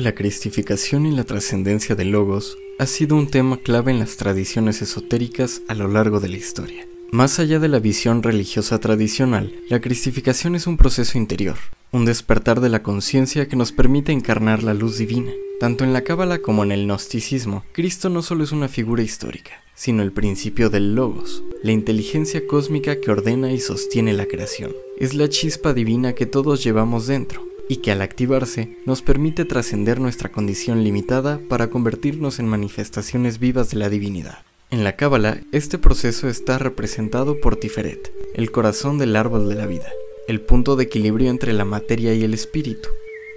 La cristificación y la trascendencia del logos ha sido un tema clave en las tradiciones esotéricas a lo largo de la historia. Más allá de la visión religiosa tradicional, la cristificación es un proceso interior, un despertar de la conciencia que nos permite encarnar la luz divina. Tanto en la Cábala como en el gnosticismo, Cristo no solo es una figura histórica, sino el principio del logos, la inteligencia cósmica que ordena y sostiene la creación. Es la chispa divina que todos llevamos dentro, y que al activarse nos permite trascender nuestra condición limitada para convertirnos en manifestaciones vivas de la divinidad. En la Cábala, este proceso está representado por Tiferet, el corazón del árbol de la vida, el punto de equilibrio entre la materia y el espíritu.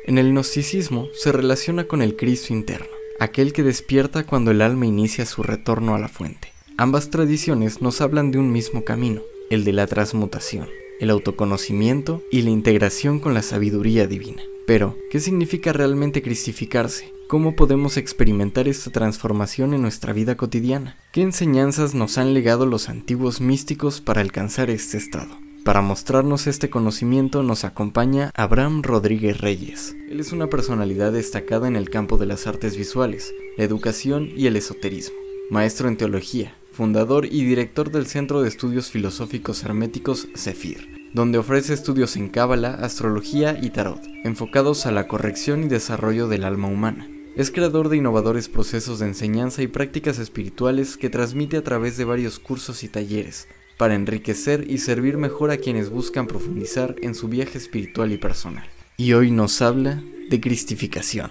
En el gnosticismo se relaciona con el Cristo interno, aquel que despierta cuando el alma inicia su retorno a la fuente. Ambas tradiciones nos hablan de un mismo camino, el de la transmutación, el autoconocimiento y la integración con la sabiduría divina. Pero, ¿qué significa realmente cristificarse? ¿Cómo podemos experimentar esta transformación en nuestra vida cotidiana? ¿Qué enseñanzas nos han legado los antiguos místicos para alcanzar este estado? Para mostrarnos este conocimiento nos acompaña Abraham Rodríguez Reyes. Él es una personalidad destacada en el campo de las artes visuales, la educación y el esoterismo. Maestro en teología, fundador y director del Centro de Estudios Filosóficos Herméticos Zefir, donde ofrece estudios en cábala, astrología y tarot, enfocados a la corrección y desarrollo del alma humana. Es creador de innovadores procesos de enseñanza y prácticas espirituales que transmite a través de varios cursos y talleres, para enriquecer y servir mejor a quienes buscan profundizar en su viaje espiritual y personal. Y hoy nos habla de cristificación,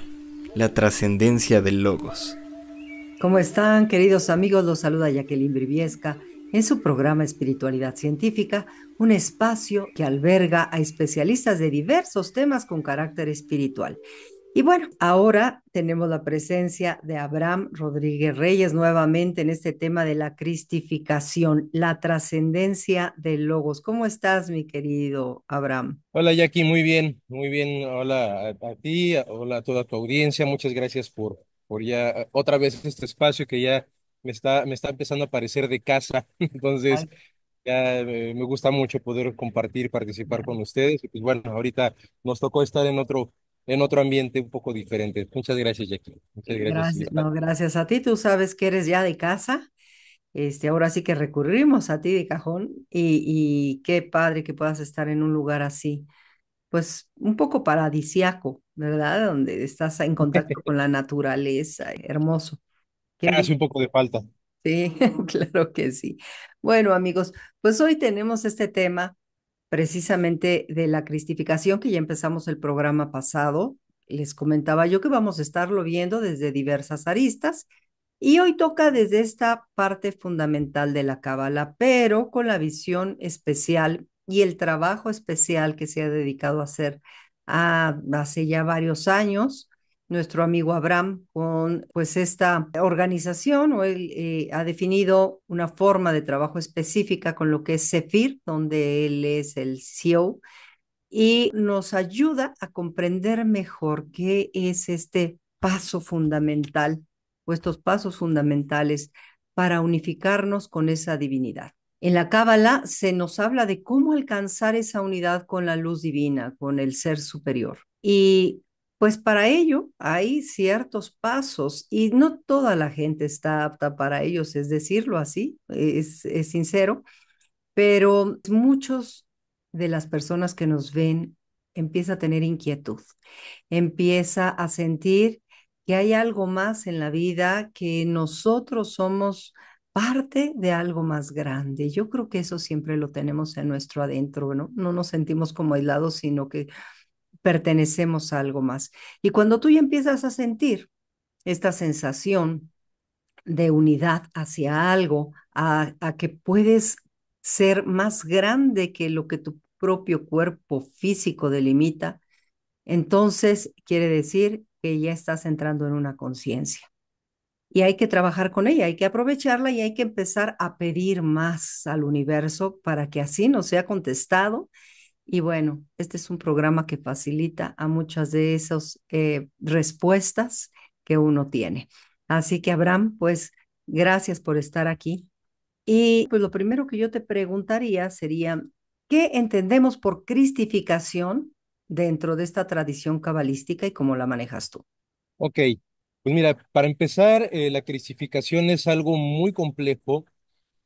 la trascendencia del logos. ¿Cómo están, queridos amigos? Los saluda Jacqueline Briviesca en su programa Espiritualidad Científica, un espacio que alberga a especialistas de diversos temas con carácter espiritual. Y bueno, ahora tenemos la presencia de Abraham Rodríguez Reyes nuevamente en este tema de la cristificación, la trascendencia del logos. ¿Cómo estás, mi querido Abraham? Hola Jackie, muy bien, muy bien. Hola a ti, hola a toda tu audiencia. Muchas gracias por ya otra vez este espacio que ya me está empezando a parecer de casa. Entonces, ya me gusta mucho poder compartir, participar con ustedes. Y pues bueno, ahorita nos tocó estar en otro ambiente un poco diferente. Muchas gracias, Jackie. Muchas gracias. Gracias, no, gracias a ti. Tú sabes que eres ya de casa. Ahora sí que recurrimos a ti de cajón y qué padre que puedas estar en un lugar así, pues un poco paradisiaco, ¿verdad? Donde estás en contacto con la naturaleza, hermoso. Qué Hace envidia. un poco de falta. Sí, claro que sí. Bueno, amigos, pues hoy tenemos este tema precisamente de la cristificación que ya empezamos el programa pasado. Les comentaba yo que vamos a estarlo viendo desde diversas aristas y hoy toca desde esta parte fundamental de la Cábala, pero con la visión especial y el trabajo especial que se ha dedicado a hacer hace ya varios años nuestro amigo Abraham con pues esta organización o él ha definido una forma de trabajo específica con lo que es Zephyr, donde él es el CEO y nos ayuda a comprender mejor qué es este paso fundamental o estos pasos fundamentales para unificarnos con esa divinidad. En la Cábala se nos habla de cómo alcanzar esa unidad con la luz divina, con el ser superior. Y pues para ello hay ciertos pasos y no toda la gente está apta para ellos, es decirlo así, es sincero, pero muchos de las personas que nos ven empieza a tener inquietud, empieza a sentir que hay algo más en la vida, que nosotros somos parte de algo más grande. Yo creo que eso siempre lo tenemos en nuestro adentro, ¿no? No nos sentimos como aislados, sino que pertenecemos a algo más. Y cuando tú ya empiezas a sentir esta sensación de unidad hacia algo, a que puedes ser más grande que lo que tu propio cuerpo físico delimita, entonces quiere decir que ya estás entrando en una conciencia. Y hay que trabajar con ella, hay que aprovecharla y hay que empezar a pedir más al universo para que así nos sea contestado. Y bueno, este es un programa que facilita a muchas de esas respuestas que uno tiene. Así que, Abraham, pues gracias por estar aquí. Y pues lo primero que yo te preguntaría sería, ¿qué entendemos por cristificación dentro de esta tradición cabalística y cómo la manejas tú? Ok, pues mira, para empezar, la cristificación es algo muy complejo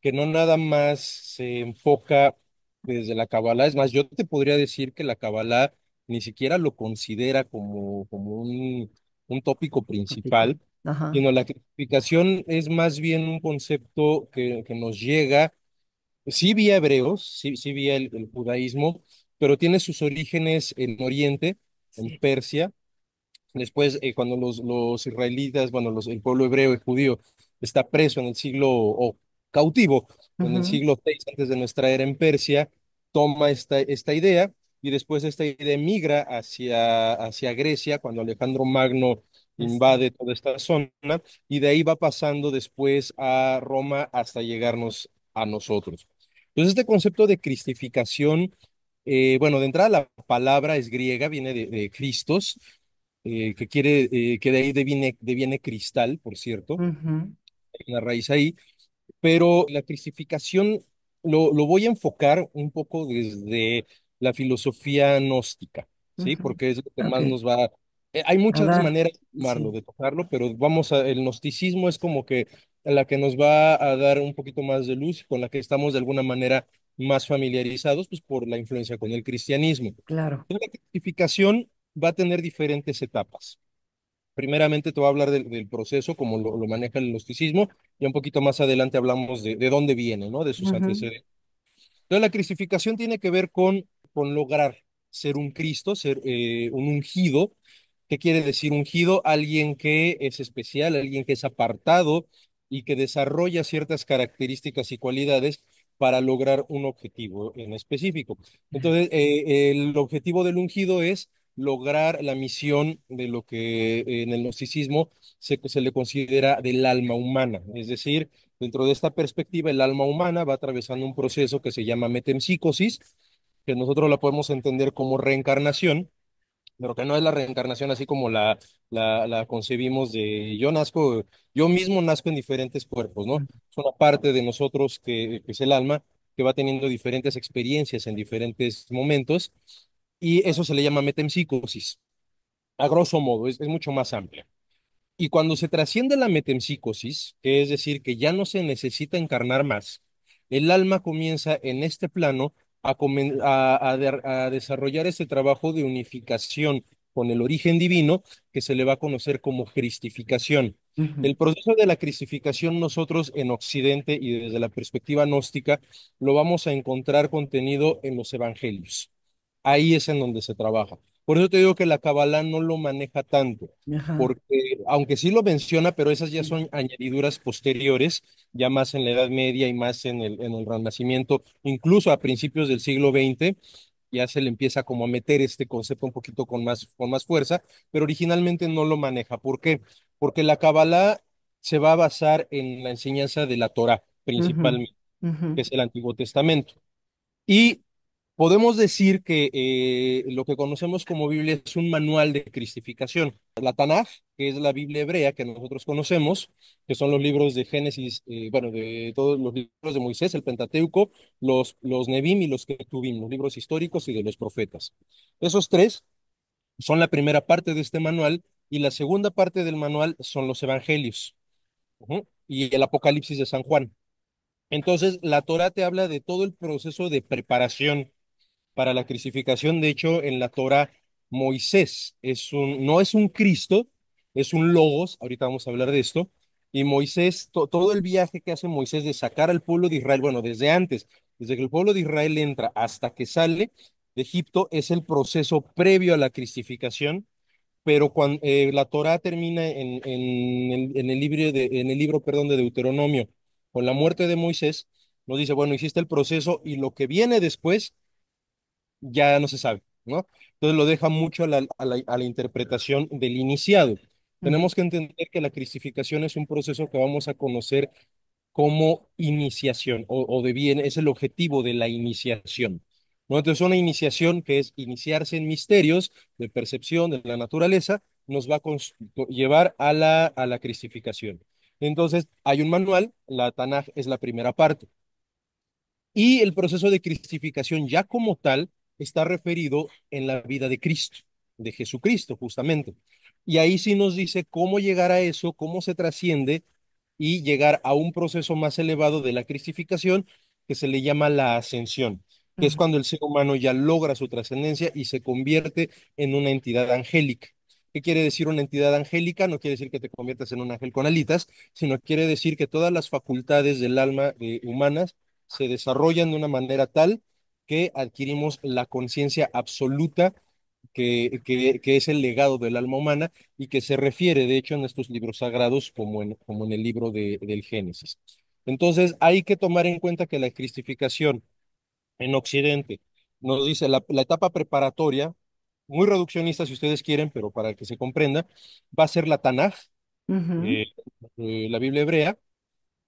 que no nada más se enfoca desde la Kabbalah. Es más, yo te podría decir que la Kabbalah ni siquiera lo considera como un tópico Tópico. principal, Ajá, sino la cristificación es más bien un concepto que nos llega, sí vía hebreos, sí vía el judaísmo, pero tiene sus orígenes en Oriente, en sí. Persia. Después, cuando los israelitas, bueno, el pueblo hebreo y judío está preso en el siglo, o cautivo, en el Ujú, siglo VI antes de nuestra era en Persia, toma esta idea y después esta idea migra hacia Grecia, cuando Alejandro Magno este, invade toda esta zona, y de ahí va pasando después a Roma hasta llegarnos a nosotros. Entonces, este concepto de cristificación, bueno, de entrada la palabra es griega, viene de Christos, que de ahí deviene cristal, por cierto, ujú, hay una raíz ahí, pero la cristificación lo voy a enfocar un poco desde la filosofía gnóstica, ¿sí? ujú. Porque es lo que Ok, más nos va... hay a muchas dar, maneras de tomarlo, sí. pero el gnosticismo es como que la que nos va a dar un poquito más de luz, con la que estamos de alguna manera más familiarizados, pues por la influencia con el cristianismo. Claro. Entonces, la cristificación va a tener diferentes etapas. Primeramente te voy a hablar del proceso, como lo maneja el gnosticismo, y un poquito más adelante hablamos de dónde viene, ¿no? De sus Ujú, antecedentes. Entonces, la cristificación tiene que ver con lograr ser un Cristo, ser un ungido. ¿Qué quiere decir ungido? Alguien que es especial, alguien que es apartado y que desarrolla ciertas características y cualidades para lograr un objetivo en específico. Entonces, el objetivo del ungido es lograr la misión de lo que en el gnosticismo se le considera del alma humana, es decir, dentro de esta perspectiva, el alma humana va atravesando un proceso que se llama metempsicosis, que nosotros la podemos entender como reencarnación, pero que no es la reencarnación así como la concebimos de yo mismo nazco en diferentes cuerpos, ¿no? ujú, Es una parte de nosotros que es el alma, que va teniendo diferentes experiencias en diferentes momentos, y eso se le llama metempsicosis. A grosso modo, es mucho más amplia. Y cuando se trasciende la metempsicosis, que es decir, que ya no se necesita encarnar más, el alma comienza en este plano a desarrollar este trabajo de unificación con el origen divino, que se le va a conocer como cristificación. ujú, El proceso de la cristificación nosotros en Occidente y desde la perspectiva gnóstica lo vamos a encontrar contenido en los evangelios. Ahí es en donde se trabaja. Por eso te digo que la Kabbalah no lo maneja tanto, ajá, porque aunque sí lo menciona, pero esas ya sí. son añadiduras posteriores, ya más en la Edad Media y más en el Renacimiento, incluso a principios del siglo XX, ya se le empieza como a meter este concepto un poquito con más fuerza, pero originalmente no lo maneja. ¿Por qué? Porque la Kabbalah se va a basar en la enseñanza de la Torá, Ujú, principalmente, ujú, que es el Antiguo Testamento. Y podemos decir que lo que conocemos como Biblia es un manual de cristificación. La Tanaj, que es la Biblia hebrea que nosotros conocemos, que son los libros de Génesis, bueno, de todos los libros de Moisés, el Pentateuco, los Nebim y los Ketuvim, los libros históricos y de los profetas. Esos tres son la primera parte de este manual, y la segunda parte del manual son los evangelios, y el Apocalipsis de San Juan. Entonces, la Torá te habla de todo el proceso de preparación para la crucificación. De hecho, en la Torá, Moisés no es un Cristo, es un Logos, ahorita vamos a hablar de esto, y Moisés, todo el viaje que hace Moisés de sacar al pueblo de Israel, bueno, desde antes, desde que el pueblo de Israel entra hasta que sale de Egipto, es el proceso previo a la cristificación, pero cuando la Torá termina en el libro, perdón, de Deuteronomio, con la muerte de Moisés, nos dice, bueno, hiciste el proceso y lo que viene después ya no se sabe, ¿no? Entonces lo deja mucho a la interpretación del iniciado. ujú, Tenemos que entender que la cristificación es un proceso que vamos a conocer como iniciación, o de bien, es el objetivo de la iniciación, ¿no? Entonces una iniciación que es iniciarse en misterios de percepción de la naturaleza, nos va a llevar a la cristificación. Entonces hay un manual, la Tanaj es la primera parte. Y el proceso de cristificación ya como tal está referido en la vida de Cristo, de Jesucristo justamente. Y ahí sí nos dice cómo llegar a eso, cómo se trasciende y llegar a un proceso más elevado de la cristificación que se le llama la ascensión, que es Ujú, cuando el ser humano ya logra su trascendencia y se convierte en una entidad angélica. ¿Qué quiere decir una entidad angélica? No quiere decir que te conviertas en un ángel con alitas, sino quiere decir que todas las facultades del alma humanas se desarrollan de una manera tal que adquirimos la conciencia absoluta que es el legado del alma humana y que se refiere, de hecho, en estos libros sagrados como en el libro del Génesis. Entonces, hay que tomar en cuenta que la cristificación en Occidente nos dice la etapa preparatoria, muy reduccionista si ustedes quieren, pero para que se comprenda, va a ser la Tanaj, ujú, eh, la Biblia hebrea,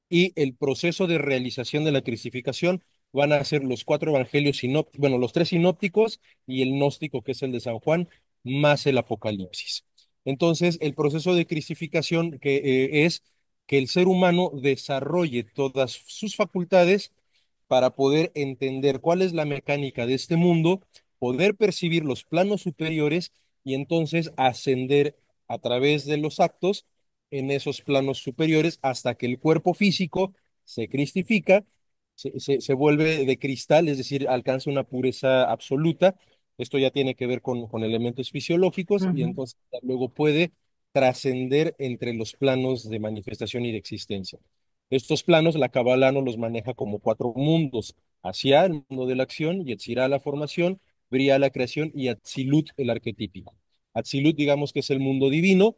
y el proceso de realización de la cristificación van a ser los cuatro evangelios sinópticos, bueno, los tres sinópticos y el gnóstico, que es el de San Juan, más el Apocalipsis. Entonces, el proceso de cristificación es que el ser humano desarrolle todas sus facultades para poder entender cuál es la mecánica de este mundo, poder percibir los planos superiores y entonces ascender a través de los actos en esos planos superiores hasta que el cuerpo físico se cristifica, se vuelve de cristal, es decir, alcanza una pureza absoluta. Esto ya tiene que ver con elementos fisiológicos y ujú, entonces luego puede trascender entre los planos de manifestación y de existencia. Estos planos la Kabbalah nos los maneja como cuatro mundos: Asiá, el mundo de la acción; Yetzirah, la formación; Briah, la creación; y Atzilut, el arquetípico. Atzilut, digamos que es el mundo divino.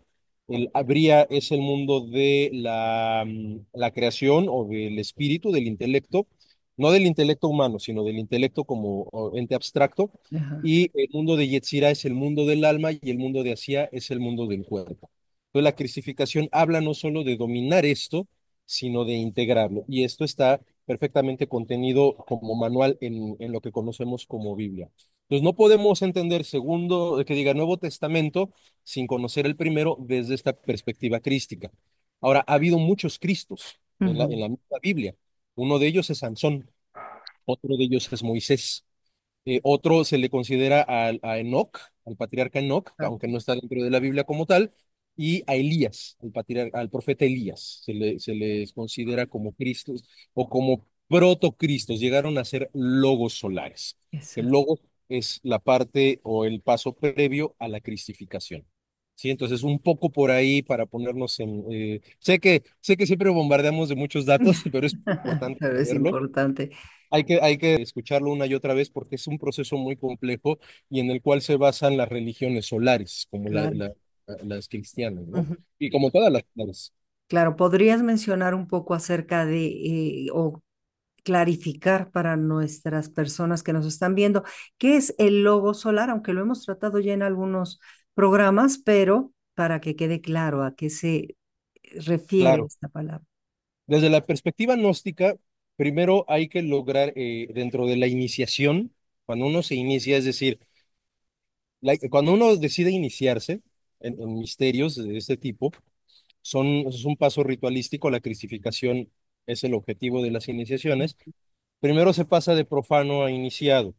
El Briah es el mundo de la creación o del espíritu, del intelecto, no del intelecto humano, sino del intelecto como ente abstracto. ajá, Y el mundo de Yetzirah es el mundo del alma y el mundo de Asiá es el mundo del cuerpo. Entonces la cristificación habla no solo de dominar esto, sino de integrarlo. Y esto está perfectamente contenido como manual en lo que conocemos como Biblia. Entonces no podemos entender segundo, que diga Nuevo Testamento, sin conocer el primero desde esta perspectiva crística. Ahora, ha habido muchos Cristos en ujú, la misma Biblia. Uno de ellos es Sansón, otro de ellos es Moisés. Otro se le considera a Enoc, al patriarca Enoc, ah, aunque no está dentro de la Biblia como tal, y a Elías, al profeta Elías. Se les considera como Cristos o como protocristos. Llegaron a ser logos solares. El exacto. logo es la parte o el paso previo a la cristificación. Sí, entonces un poco por ahí para ponernos en... sé que siempre bombardeamos de muchos datos, pero es importante Pero es saberlo. importante. Hay que escucharlo una y otra vez porque es un proceso muy complejo y en el cual se basan las religiones solares, como Claro. las cristianas, ¿no? Ujú. Y como todas las. Claro, ¿podrías mencionar un poco acerca de o clarificar para nuestras personas que nos están viendo qué es el logo solar, aunque lo hemos tratado ya en algunos programas, pero para que quede claro a qué se refiere Claro, esta palabra? desde la perspectiva gnóstica, primero hay que lograr dentro de la iniciación, cuando uno se inicia, es decir, cuando uno decide iniciarse en misterios de este tipo, es un paso ritualístico. La cristificación es el objetivo de las iniciaciones. Primero se pasa de profano a iniciado.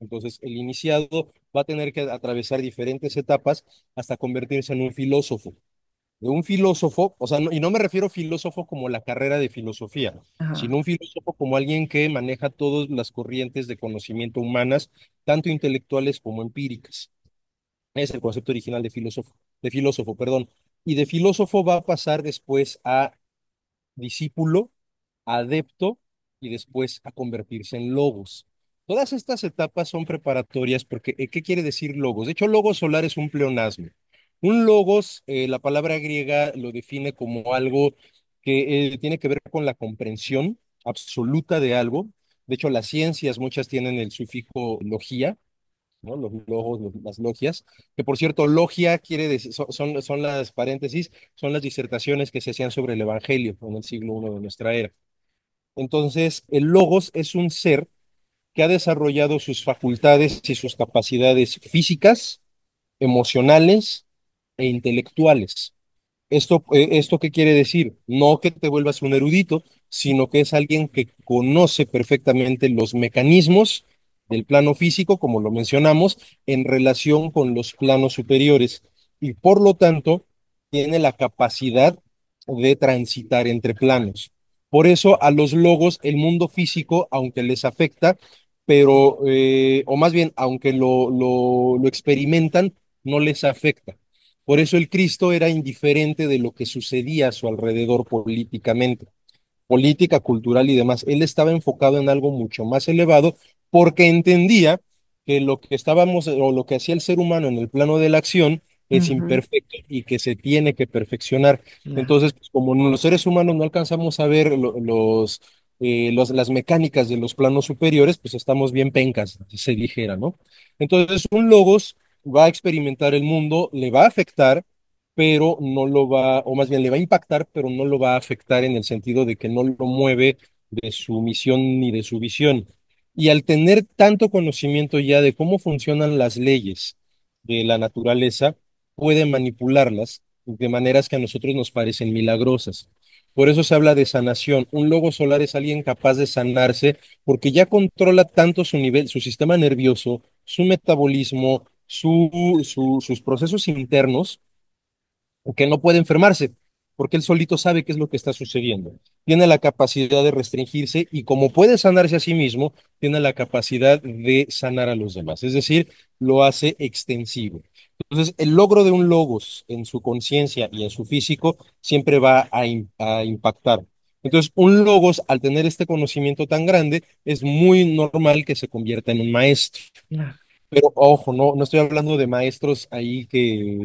Entonces, el iniciado va a tener que atravesar diferentes etapas hasta convertirse en un filósofo. De un filósofo, o sea, y no me refiero a filósofo como la carrera de filosofía, Ajá, sino un filósofo como alguien que maneja todas las corrientes de conocimiento humanas, tanto intelectuales como empíricas. Es el concepto original de filósofo, perdón. Y de filósofo va a pasar después a discípulo, adepto y después a convertirse en logos. Todas estas etapas son preparatorias porque, ¿qué quiere decir logos? De hecho, logos solar es un pleonasmo. Un logos, la palabra griega lo define como algo que tiene que ver con la comprensión absoluta de algo. De hecho, las ciencias muchas tienen el sufijo logía, ¿no? Los logos, las logias, que por cierto, logia quiere decir, son las paréntesis, son las disertaciones que se hacían sobre el Evangelio en el siglo I de nuestra era. Entonces, el logos es un ser que ha desarrollado sus facultades y sus capacidades físicas, emocionales e intelectuales. ¿Esto qué quiere decir? No que te vuelvas un erudito, sino que es alguien que conoce perfectamente los mecanismos del plano físico, como lo mencionamos, en relación con los planos superiores. y por lo tanto tiene la capacidad de transitar entre planos. Por eso a los logos el mundo físico, aunque les afecta, pero, o más bien, aunque lo experimentan, no les afecta. Por eso el Cristo era indiferente de lo que sucedía a su alrededor políticamente, política, cultural y demás. Él estaba enfocado en algo mucho más elevado porque entendía que lo que estábamos o lo que hacía el ser humano en el plano de la acción es Ujú, imperfecto y que se tiene que perfeccionar. claro. Entonces, pues, como los seres humanos no alcanzamos a ver las mecánicas de los planos superiores, pues estamos bien pencas, si se dijera, ¿no? Entonces, un logos va a experimentar el mundo, le va a afectar, pero no lo va, o más bien le va a impactar, pero no lo va a afectar en el sentido de que no lo mueve de su misión ni de su visión. Y al tener tanto conocimiento ya de cómo funcionan las leyes de la naturaleza, puede manipularlas de maneras que a nosotros nos parecen milagrosas. Por eso se habla de sanación. Un lobo solar es alguien capaz de sanarse porque ya controla tanto su nivel, su sistema nervioso, su metabolismo, sus procesos internos que no puede enfermarse, porque él solito sabe qué es lo que está sucediendo. Tiene la capacidad de restringirse y como puede sanarse a sí mismo, tiene la capacidad de sanar a los demás. Es decir, lo hace extensivo. Entonces, el logro de un logos en su conciencia y en su físico siempre va a impactar. Entonces, un logos, al tener este conocimiento tan grande, es muy normal que se convierta en un maestro. Claro. Pero ojo, no estoy hablando de maestros ahí que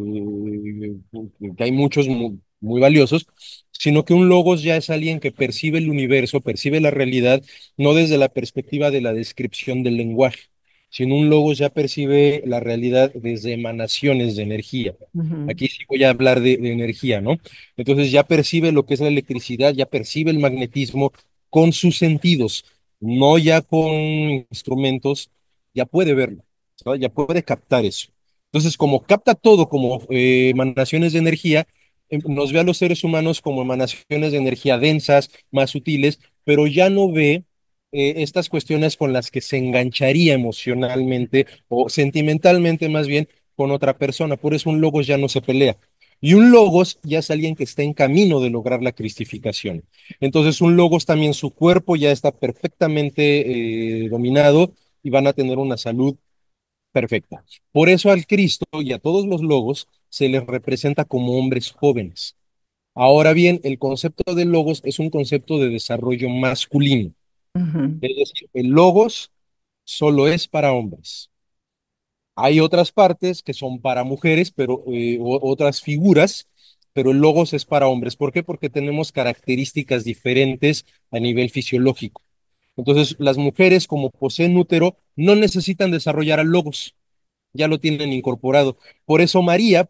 hay muchos muy valiosos, sino que un logos ya es alguien que percibe el universo, percibe la realidad, no desde la perspectiva de la descripción del lenguaje, sino un logos ya percibe la realidad desde emanaciones de energía. Ujú, Aquí sí voy a hablar de energía, ¿no? Entonces ya percibe lo que es la electricidad, ya percibe el magnetismo con sus sentidos, no ya con instrumentos, ya puede verlo. ¿No? Ya puede captar eso. Entonces, como capta todo como emanaciones de energía, nos ve a los seres humanos como emanaciones de energía densas, más sutiles, pero ya no ve estas cuestiones con las que se engancharía emocionalmente o sentimentalmente más bien con otra persona. Por eso un logos ya no se pelea. Y un logos ya es alguien que está en camino de lograr la cristificación. Entonces, un logos también su cuerpo ya está perfectamente dominado y van a tener una salud perfecta. Por eso al Cristo y a todos los logos se les representa como hombres jóvenes. Ahora bien, el concepto de logos es un concepto de desarrollo masculino. ujú, Es decir, el logos solo es para hombres. Hay otras partes que son para mujeres, pero otras figuras, pero el logos es para hombres. ¿Por qué? Porque tenemos características diferentes a nivel fisiológico. Entonces, las mujeres, como poseen útero, no necesitan desarrollar al logos, ya lo tienen incorporado. Por eso María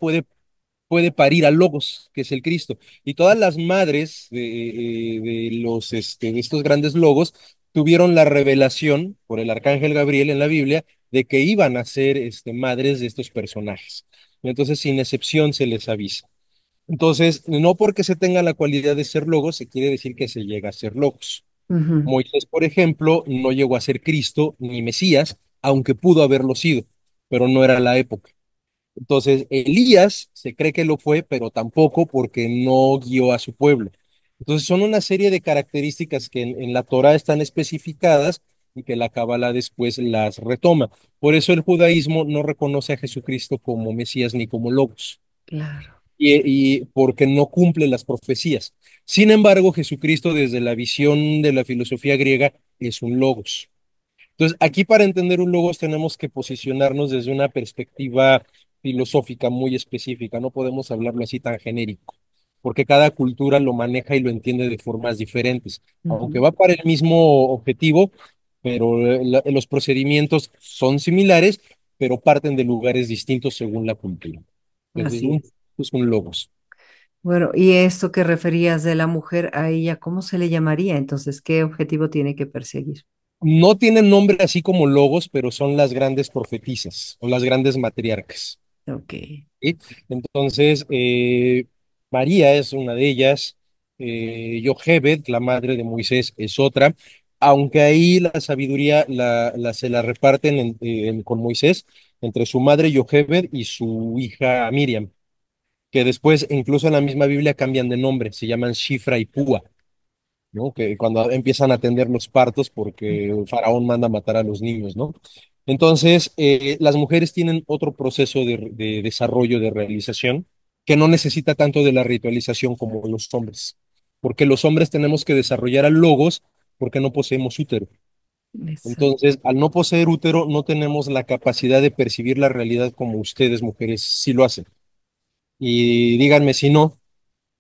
puede parir al Logos, que es el Cristo. Y todas las madres de estos grandes logos tuvieron la revelación por el arcángel Gabriel en la Biblia de que iban a ser madres de estos personajes. Entonces, sin excepción, se les avisa. Entonces, no porque se tenga la cualidad de ser logos, se quiere decir que se llega a ser logos. ujú, Moisés, por ejemplo, no llegó a ser Cristo ni Mesías, aunque pudo haberlo sido, pero no era la época. Entonces, Elías se cree que lo fue, pero tampoco porque no guió a su pueblo. Entonces, son una serie de características que en la Torá están especificadas y que la Cábala después las retoma. Por eso el judaísmo no reconoce a Jesucristo como Mesías ni como Logos, claro. y porque no cumple las profecías. Sin embargo, Jesucristo, desde la visión de la filosofía griega, es un Logos. Entonces, aquí para entender un logos tenemos que posicionarnos desde una perspectiva filosófica muy específica, no podemos hablarlo así tan genérico, porque cada cultura lo maneja y lo entiende de formas diferentes, aunque Ujú, va para el mismo objetivo, pero los procedimientos son similares, pero parten de lugares distintos según la cultura. Entonces, así es. es un logos. Bueno, y esto que referías de la mujer a ella, ¿cómo se le llamaría? Entonces, ¿qué objetivo tiene que perseguir? No tienen nombre así como logos, pero son las grandes profetisas o las grandes matriarcas. Ok. ¿Sí? Entonces, María es una de ellas, Jochebed, la madre de Moisés, es otra, aunque ahí la sabiduría se la reparten con Moisés entre su madre Jochebed y su hija Miriam. que después, incluso en la misma Biblia, cambian de nombre, se llaman Shifra y Púa, ¿no? Que cuando empiezan a atender los partos porque el faraón manda matar a los niños, ¿no? Entonces, las mujeres tienen otro proceso de desarrollo, de realización, que no necesita tanto de la ritualización como los hombres, porque los hombres tenemos que desarrollar al logos porque no poseemos útero. Exacto. Entonces, al no poseer útero, no tenemos la capacidad de percibir la realidad como ustedes, mujeres, sí lo hacen. Y díganme si no,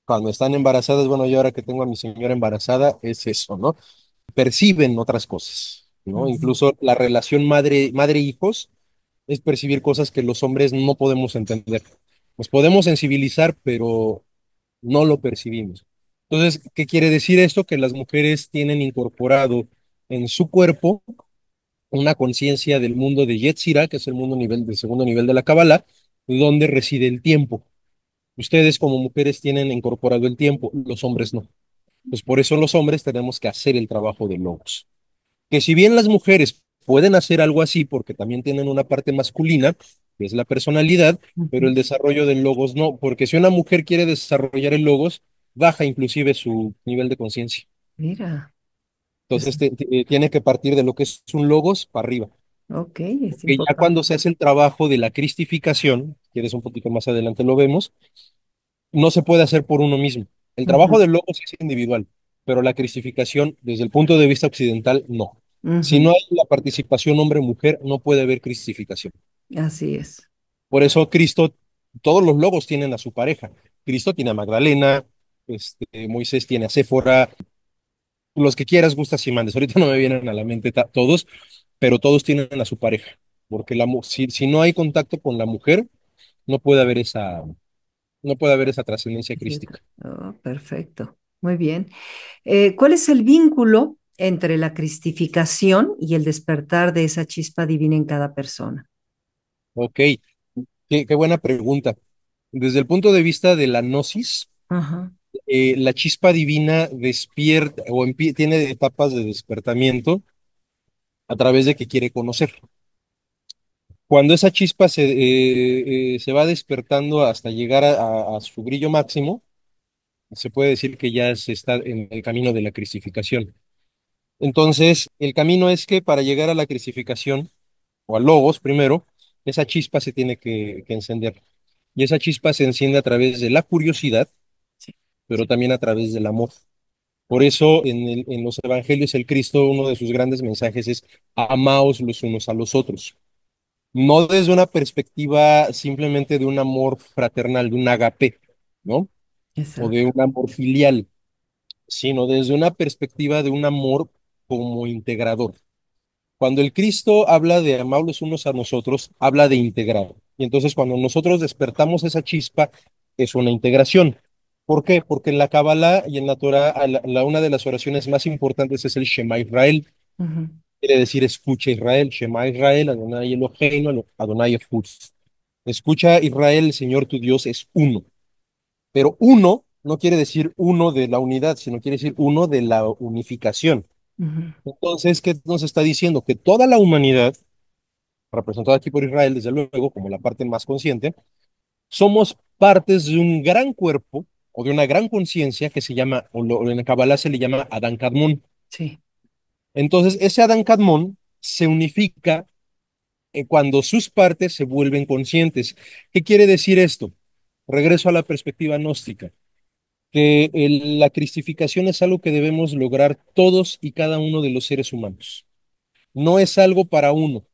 cuando están embarazadas, bueno, yo ahora que tengo a mi señora embarazada, es eso, ¿no? Perciben otras cosas, ¿no? Ujú. Incluso la relación madre-hijos es percibir cosas que los hombres no podemos entender. Nos podemos sensibilizar, pero no lo percibimos. Entonces, ¿qué quiere decir esto? Que las mujeres tienen incorporado en su cuerpo una conciencia del mundo de Yetzirah, que es el mundo nivel, del segundo nivel de la Kabbalah, donde reside el tiempo. Ustedes como mujeres tienen incorporado el tiempo, los hombres no. Pues por eso los hombres tenemos que hacer el trabajo de logos. Que si bien las mujeres pueden hacer algo así porque también tienen una parte masculina, que es la personalidad, pero el Ujú. desarrollo del logos no, porque si una mujer quiere desarrollar el logos, baja inclusive su nivel de conciencia. Mira, es, Entonces tiene que partir de lo que es un logos para arriba. ok, es Que ya importante. cuando se hace el trabajo de la cristificación, que es un poquito más adelante lo vemos, no se puede hacer por uno mismo. El trabajo Ujú, del logos es individual, pero la cristificación, desde el punto de vista occidental, no. Si no ujú. hay la participación hombre-mujer, no puede haber cristificación. Así es. Por eso Cristo, todos los logos tienen a su pareja. Cristo tiene a Magdalena, Moisés tiene a Séfora, los que quieras, gustas y mandes. Ahorita no me vienen a la mente todos, pero todos tienen a su pareja. Porque si no hay contacto con la mujer, no puede haber no puede haber esa trascendencia crística. Oh, perfecto. Muy bien. ¿Cuál es el vínculo entre la cristificación y el despertar de esa chispa divina en cada persona? Ok, qué buena pregunta. Desde el punto de vista de la gnosis, Ajá, la chispa divina despierta tiene etapas de despertamiento a través de que quiere conocer. Cuando esa chispa se va despertando hasta llegar a su brillo máximo, se puede decir que ya se está en el camino de la cristificación. Entonces, el camino es que para llegar a la cristificación, o al logos primero, esa chispa se tiene que encender. Y esa chispa se enciende a través de la curiosidad, sí, pero también a través del amor. Por eso en los evangelios el Cristo, uno de sus grandes mensajes es amaos los unos a los otros. No desde una perspectiva simplemente de un amor fraternal, de un agape, ¿no? O de exacto. un amor filial, sino desde una perspectiva de un amor como integrador. Cuando el Cristo habla de amar los unos a nosotros, habla de integrar. Y entonces cuando nosotros despertamos esa chispa, es una integración. ¿Por qué? Porque en la Kabbalah y en la Torah, una de las oraciones más importantes es el Shema Israel. Ujú, Quiere decir escucha Israel, Shema Israel, Adonai Eloheinu, Adonai Echad. Escucha Israel, el Señor tu Dios es uno. Pero uno no quiere decir uno de la unidad, sino quiere decir uno de la unificación. ujú, Entonces, ¿qué nos está diciendo? Que toda la humanidad, representada aquí por Israel, desde luego, como la parte más consciente, somos partes de un gran cuerpo o de una gran conciencia que se llama, en la Kabbalah se le llama Adán Kadmon. sí. Entonces, ese Adán Kadmon se unifica cuando sus partes se vuelven conscientes. ¿Qué quiere decir esto? Regreso a la perspectiva gnóstica, que la cristificación es algo que debemos lograr todos y cada uno de los seres humanos. No es algo para uno,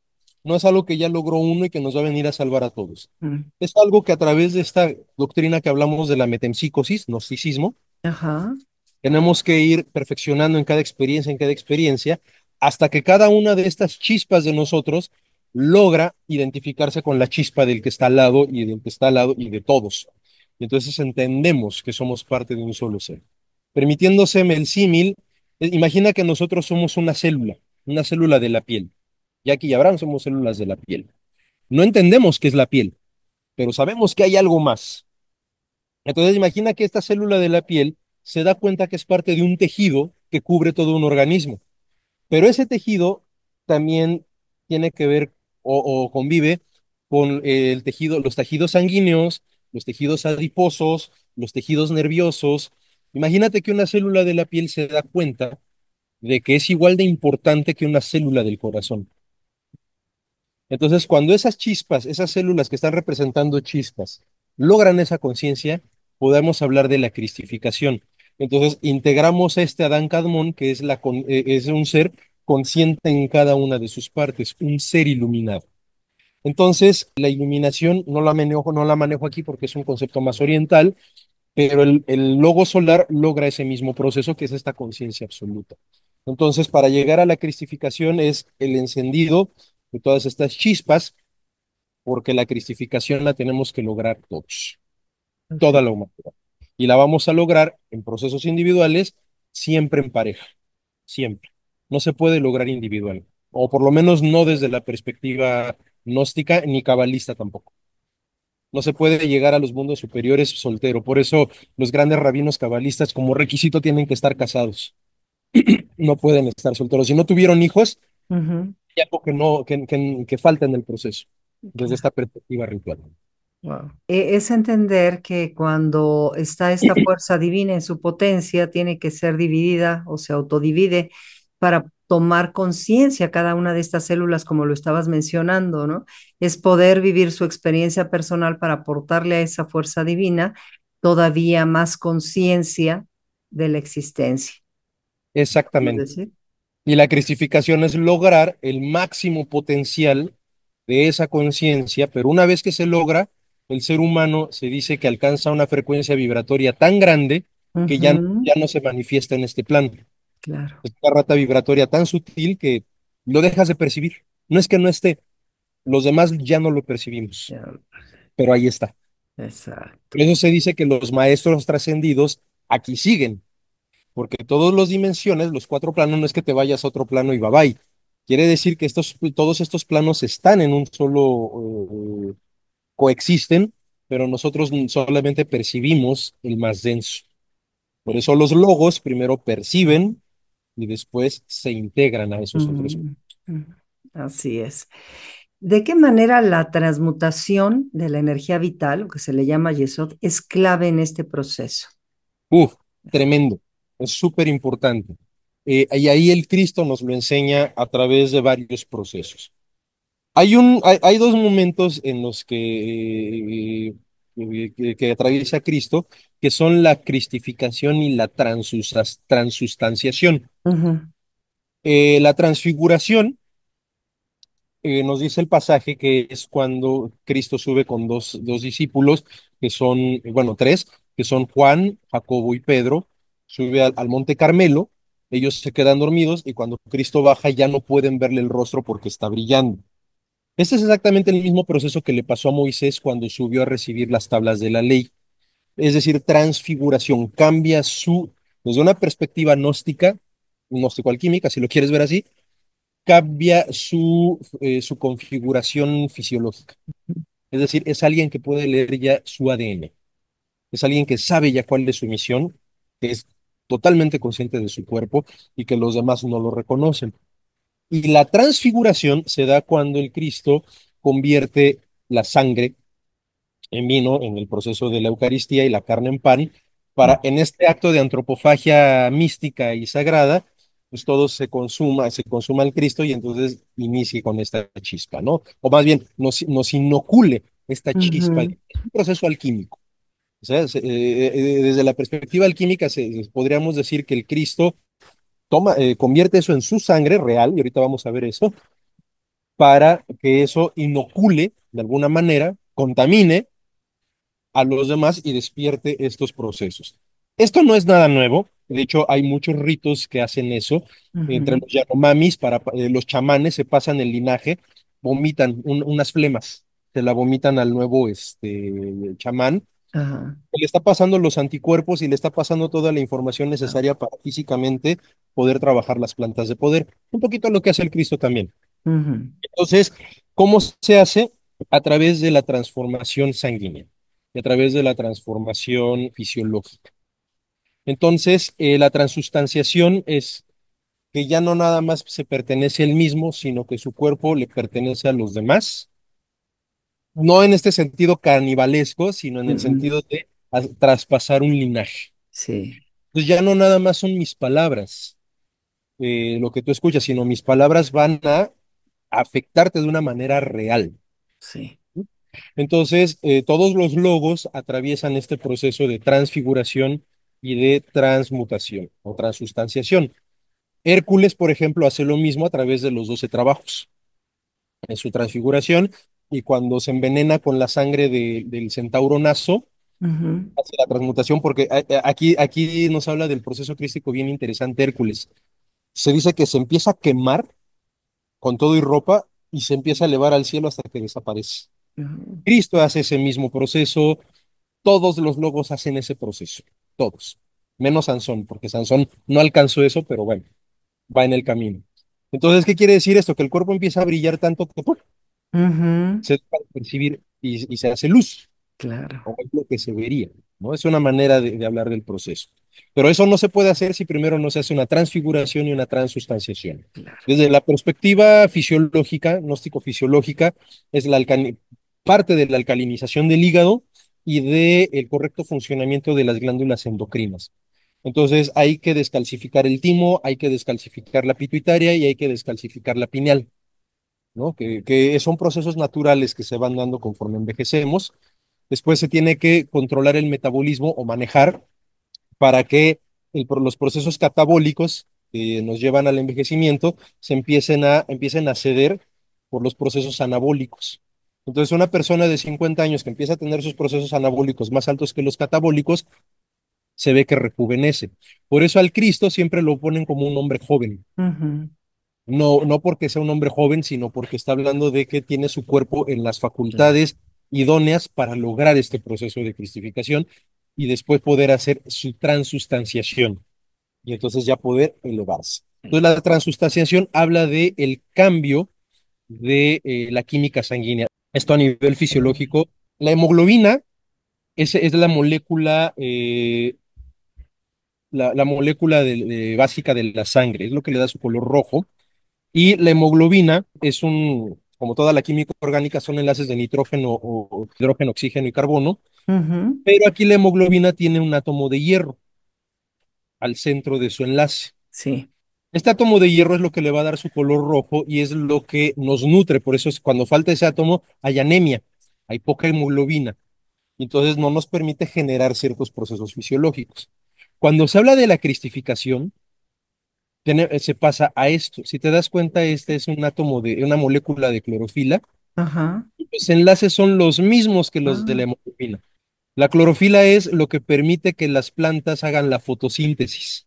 no es algo que ya logró uno y que nos va a venir a salvar a todos. Mm, Es algo que a través de esta doctrina que hablamos de la metempsicosis, gnosticismo, ajá. tenemos que ir perfeccionando en cada experiencia, hasta que cada una de estas chispas de nosotros logra identificarse con la chispa del que está al lado y del que está al lado y de todos. Y entonces entendemos que somos parte de un solo ser. Permitiéndoseme el símil, imagina que nosotros somos una célula de la piel. Jackie y Abraham somos células de la piel. No entendemos qué es la piel, pero sabemos que hay algo más. Entonces imagina que esta célula de la piel se da cuenta que es parte de un tejido que cubre todo un organismo, pero ese tejido también tiene que ver o convive con el tejido, los tejidos sanguíneos, los tejidos adiposos, los tejidos nerviosos. Imagínate que una célula de la piel se da cuenta de que es igual de importante que una célula del corazón. Entonces, cuando esas chispas, esas células que están representando chispas, logran esa conciencia, podemos hablar de la cristificación. Entonces, integramos a este Adán Kadmon, que es, es un ser consciente en cada una de sus partes, un ser iluminado. Entonces, la iluminación no la manejo aquí porque es un concepto más oriental, pero el logo solar logra ese mismo proceso que es esta conciencia absoluta. Entonces, para llegar a la cristificación es el encendido de todas estas chispas, porque la cristificación la tenemos que lograr todos, toda Ok. la humanidad. Y la vamos a lograr en procesos individuales, siempre en pareja, siempre. No se puede lograr individual, o por lo menos no desde la perspectiva gnóstica ni cabalista tampoco. No se puede llegar a los mundos superiores soltero. Por eso los grandes rabinos cabalistas como requisito tienen que estar casados. No pueden estar solteros. Si no tuvieron hijos, Ujú. hay algo que no, que falta en el proceso, desde esta perspectiva ritual. Wow. Es entender que cuando está esta fuerza divina en su potencia, tiene que ser dividida o se autodivide para tomar conciencia cada una de estas células, como lo estabas mencionando, ¿no? Es poder vivir su experiencia personal para aportarle a esa fuerza divina todavía más conciencia de la existencia. ¿Podemos Exactamente. decir? Y la cristificación es lograr el máximo potencial de esa conciencia, pero una vez que se logra, el ser humano se dice que alcanza una frecuencia vibratoria tan grande que Ujú. ya no se manifiesta en este plano. Claro. Es una rata vibratoria tan sutil que lo dejas de percibir. No es que no esté, los demás ya no lo percibimos, Ya, pero ahí está. exacto. Por eso se dice que los maestros trascendidos aquí siguen, porque todas las dimensiones, los cuatro planos, no es que te vayas a otro plano y bye bye. Quiere decir que todos estos planos están en un solo, coexisten, pero nosotros solamente percibimos el más denso. Por eso los logos primero perciben y después se integran a esos otros. Ujú, ujú. Así es. ¿De qué manera la transmutación de la energía vital, lo que se le llama Yesod, es clave en este proceso? Uf, tremendo, es súper importante. Y ahí el Cristo nos lo enseña a través de varios procesos. Hay dos momentos en los que atraviesa Cristo, que son la cristificación y la transustanciación. Ujú, La transfiguración, nos dice el pasaje que es cuando Cristo sube con dos discípulos, que son, bueno, tres, que son Juan, Jacobo y Pedro, sube al Monte Carmelo, ellos se quedan dormidos y cuando Cristo baja ya no pueden verle el rostro porque está brillando. Este es exactamente el mismo proceso que le pasó a Moisés cuando subió a recibir las tablas de la ley. Es decir, transfiguración, cambia desde una perspectiva gnóstica, gnóstico-alquímica, si lo quieres ver así, cambia su configuración fisiológica. Es decir, es alguien que puede leer ya su ADN. Es alguien que sabe ya cuál es su misión, que es totalmente consciente de su cuerpo y que los demás no lo reconocen. Y la transfiguración se da cuando el Cristo convierte la sangre en vino en el proceso de la Eucaristía y la carne en pan, para en este acto de antropofagia mística y sagrada, pues todo se consuma el Cristo y entonces inicie con esta chispa, ¿no? O más bien, nos inocule esta chispa. Es ujú, un proceso alquímico. O sea, desde la perspectiva alquímica podríamos decir que el Cristo convierte eso en su sangre real, y ahorita vamos a ver eso, para que eso inocule de alguna manera, contamine a los demás y despierte estos procesos. Esto no es nada nuevo, de hecho hay muchos ritos que hacen eso, entre ujú. los Yanomamis, los chamanes se pasan el linaje, vomitan unas flemas, se la vomitan al nuevo chamán, Ajá. le está pasando los anticuerpos y le está pasando toda la información Ah, necesaria para físicamente poder trabajar las plantas de poder, un poquito lo que hace el Cristo también. ujú, Entonces, ¿cómo se hace? A través de la transformación sanguínea y a través de la transformación fisiológica. Entonces, la transustanciación es que ya no nada más se pertenece a él mismo, sino que su cuerpo le pertenece a los demás no en este sentido canibalesco, sino en el Mm, sentido de traspasar un linaje. sí, Entonces ya no nada más son mis palabras, lo que tú escuchas, sino mis palabras van a afectarte de una manera real. sí. Entonces, todos los logos atraviesan este proceso de transfiguración y de transmutación o transustanciación. Hércules, por ejemplo, hace lo mismo a través de los 12 trabajos en su transfiguración y cuando se envenena con la sangre del centauro Naso, Ujú, hace la transmutación porque aquí nos habla del proceso crístico bien interesante Hércules. Se dice que se empieza a quemar con todo y ropa y se empieza a elevar al cielo hasta que desaparece. ujú, Cristo hace ese mismo proceso, todos los logos hacen ese proceso, todos, menos Sansón, porque Sansón no alcanzó eso, pero bueno, va en el camino. Entonces, ¿qué quiere decir esto? Que el cuerpo empieza a brillar tanto que ¡pum! ujú, Se deja de percibir y se hace luz, claro, o es lo que se vería, ¿no? Es una manera de hablar del proceso. Pero eso no se puede hacer si primero no se hace una transfiguración y una transustanciación. claro. Desde la perspectiva fisiológica, gnóstico-fisiológica, es parte de la alcalinización del hígado y del correcto funcionamiento de las glándulas endocrinas. Entonces hay que descalcificar el timo, hay que descalcificar la pituitaria y hay que descalcificar la pineal, ¿no? Que son procesos naturales que se van dando conforme envejecemos. Después se tiene que controlar el metabolismo o manejar para que los procesos catabólicos que nos llevan al envejecimiento empiecen a ceder por los procesos anabólicos. Entonces, una persona de 50 años que empieza a tener sus procesos anabólicos más altos que los catabólicos, se ve que rejuvenece. Por eso al Cristo siempre lo ponen como un hombre joven. Ujú, No, no porque sea un hombre joven, sino porque está hablando de que tiene su cuerpo en las claro. facultades idóneas para lograr este proceso de cristificación y después poder hacer su transustanciación y entonces ya poder elevarse. Entonces la transustanciación habla de el cambio de la química sanguínea. Esto a nivel fisiológico. La hemoglobina es la molécula, la molécula básica de la sangre, es lo que le da su color rojo. Y la hemoglobina como toda la química orgánica, son enlaces de nitrógeno o hidrógeno, oxígeno y carbono, Ujú, pero aquí la hemoglobina tiene un átomo de hierro al centro de su enlace. sí. Este átomo de hierro es lo que le va a dar su color rojo y es lo que nos nutre. Por eso es cuando falta ese átomo hay anemia, hay poca hemoglobina. Entonces no nos permite generar ciertos procesos fisiológicos. Cuando se habla de la cristificación, se pasa a esto. Si te das cuenta, este es un átomo de una molécula de clorofila. Ajá. Los enlaces son los mismos que los de la Ah, hemoglobina. La clorofila es lo que permite que las plantas hagan la fotosíntesis.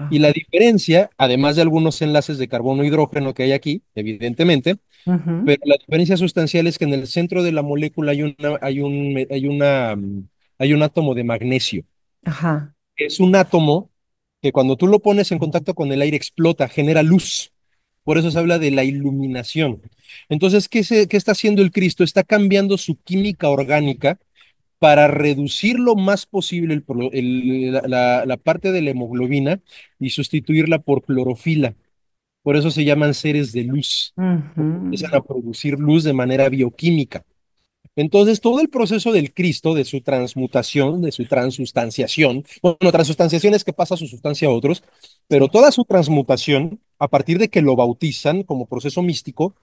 Y wow. la diferencia, además de algunos enlaces de carbono e hidrógeno que hay aquí, evidentemente, Ujú, pero la diferencia sustancial es que en el centro de la molécula hay un átomo de magnesio. ajá. Es un átomo que cuando tú lo pones en contacto con el aire explota, genera luz. Por eso se habla de la iluminación. Entonces, ¿qué está haciendo el Cristo? Está cambiando su química orgánica para reducir lo más posible la parte de la hemoglobina y sustituirla por clorofila. Por eso se llaman seres de luz, porque empiezan Ujú, a producir luz de manera bioquímica. Entonces, todo el proceso del Cristo, de su transmutación, de su transustanciación, bueno, transustanciación es que pasa su sustancia a otros, pero sí. toda su transmutación, a partir de que lo bautizan como proceso místico,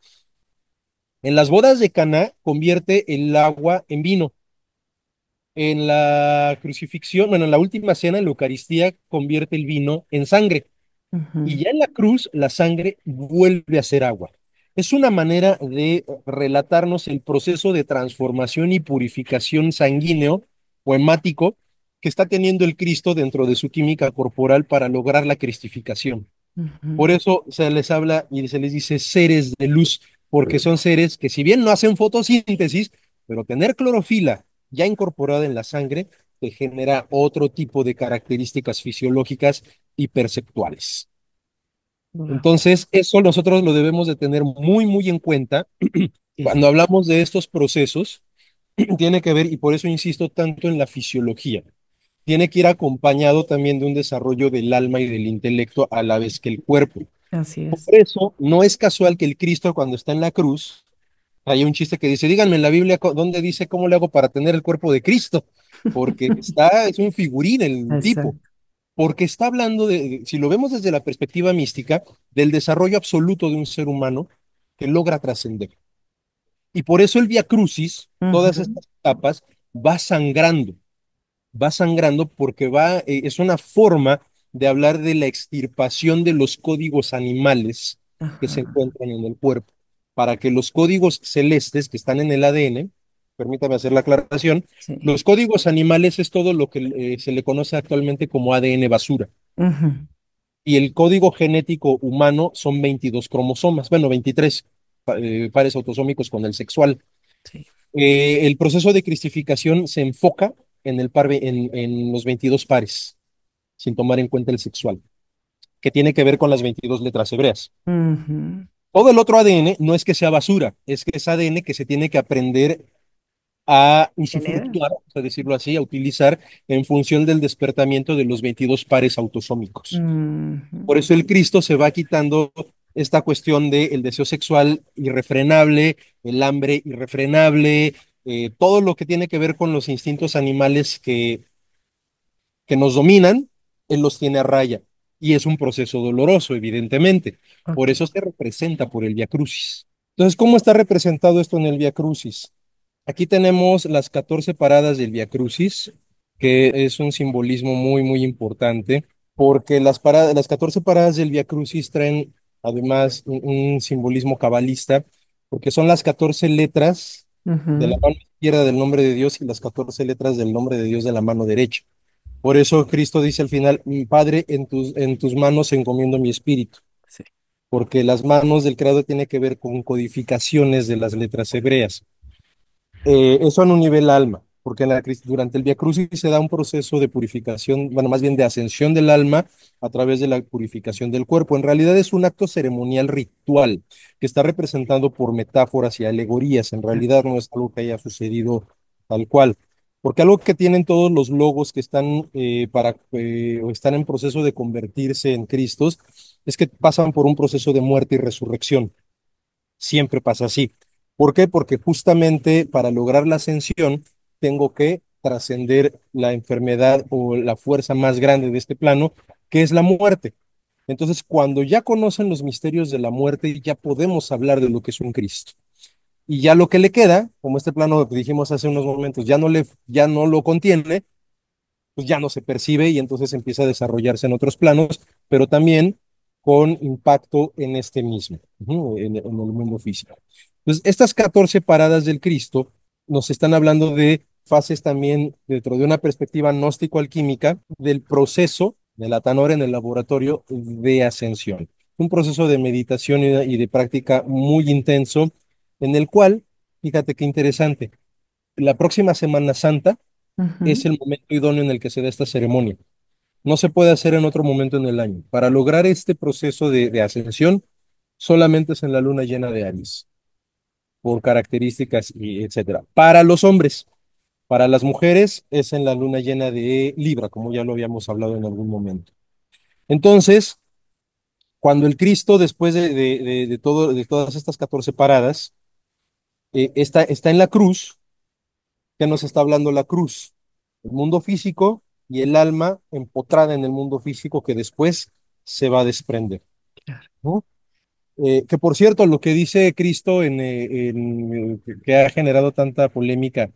en las bodas de Caná convierte el agua en vino. En la crucifixión, bueno, en la última cena, en la Eucaristía, convierte el vino en sangre. Y Ujú, ya en la cruz, la sangre vuelve a ser agua. Es una manera de relatarnos el proceso de transformación y purificación sanguíneo o hemático que está teniendo el Cristo dentro de su química corporal para lograr la cristificación. ujú, Por eso se les habla y se les dice seres de luz, porque son seres que si bien no hacen fotosíntesis, pero tener clorofila ya incorporada en la sangre te genera otro tipo de características fisiológicas y perceptuales. wow. Entonces, eso nosotros lo debemos de tener muy, muy en cuenta Sí, cuando sí. hablamos de estos procesos. Tiene que ver, y por eso insisto tanto en la fisiología, tiene que ir acompañado también de un desarrollo del alma y del intelecto a la vez que el cuerpo. Así Por es. eso no es casual que el Cristo cuando está en la cruz Hay un chiste que dice, díganme en la Biblia dónde dice cómo le hago para tener el cuerpo de Cristo, porque es un figurín el tipo, Exacto. porque está hablando si lo vemos desde la perspectiva mística, del desarrollo absoluto de un ser humano que logra trascender. Y por eso el Vía Crucis, todas Ujú. estas etapas, va sangrando, va sangrando porque es una forma de hablar de la extirpación de los códigos animales que se Ajá. encuentran en el cuerpo, para que los códigos celestes que están en el ADN, permítame hacer la aclaración, Sí. los códigos animales es todo lo que se le conoce actualmente como ADN basura. Ujú. Y el código genético humano son 22 cromosomas, bueno, 23 pares autosómicos con el sexual. Sí. El proceso de cristificación se enfoca en los 22 pares, sin tomar en cuenta el sexual, que tiene que ver con las 22 letras hebreas. Ujú. Todo el otro ADN no es que sea basura, es que es ADN que se tiene que aprender a Genera. usufructuar, a decirlo así, a utilizar en función del despertamiento de los 22 pares autosómicos. Ujú. Por eso el Cristo se va quitando esta cuestión del deseo sexual irrefrenable, el hambre irrefrenable, todo lo que tiene que ver con los instintos animales que nos dominan, él los tiene a raya. Y es un proceso doloroso, evidentemente. Por Ok. eso se representa por el Via Crucis. Entonces, ¿cómo está representado esto en el Via Crucis? Aquí tenemos las 14 paradas del Via Crucis, que es un simbolismo muy, muy importante, porque las 14 paradas del Via Crucis traen además un simbolismo cabalista, porque son las 14 letras de la Ujú. mano izquierda del nombre de Dios y las 14 letras del nombre de Dios de la mano derecha. Por eso Cristo dice al final, Padre, en tus manos encomiendo mi espíritu, Sí. porque las manos del Creador tiene que ver con codificaciones de las letras hebreas. Eso en un nivel alma, porque durante el Via Crucis se da un proceso de purificación, bueno, más bien de ascensión del alma a través de la purificación del cuerpo. En realidad es un acto ceremonial ritual que está representado por metáforas y alegorías. En realidad no es algo que haya sucedido tal cual. Porque algo que tienen todos los logos que están, o están en proceso de convertirse en Cristos es que pasan por un proceso de muerte y resurrección. Siempre pasa así. ¿Por qué? Porque justamente para lograr la ascensión tengo que trascender la enfermedad o la fuerza más grande de este plano, que es la muerte. Entonces, cuando ya conocen los misterios de la muerte, ya podemos hablar de lo que es un Cristo. Y ya lo que le queda, como este plano que dijimos hace unos momentos, ya no lo contiene, pues ya no se percibe y entonces empieza a desarrollarse en otros planos, pero también con impacto en este mismo, en el mundo físico. Entonces, estas 14 paradas del Cristo nos están hablando de fases también dentro de una perspectiva gnóstico-alquímica del proceso de la tanora en el laboratorio de ascensión. Un proceso de meditación y de práctica muy intenso en el cual, fíjate qué interesante, la próxima Semana Santa es Ujú. el momento idóneo en el que se da esta ceremonia. No se puede hacer en otro momento en el año. Para lograr este proceso de ascensión, solamente es en la luna llena de Aries, por características y etcétera. Para los hombres, para las mujeres es en la luna llena de Libra, como ya lo habíamos hablado en algún momento. Entonces, cuando el Cristo, después de todas estas 14 paradas, está en la cruz, ¿qué nos está hablando la cruz? El mundo físico y el alma empotrada en el mundo físico que después se va a desprender, Claro. ¿no? Que por cierto, lo que dice Cristo que ha generado tanta polémica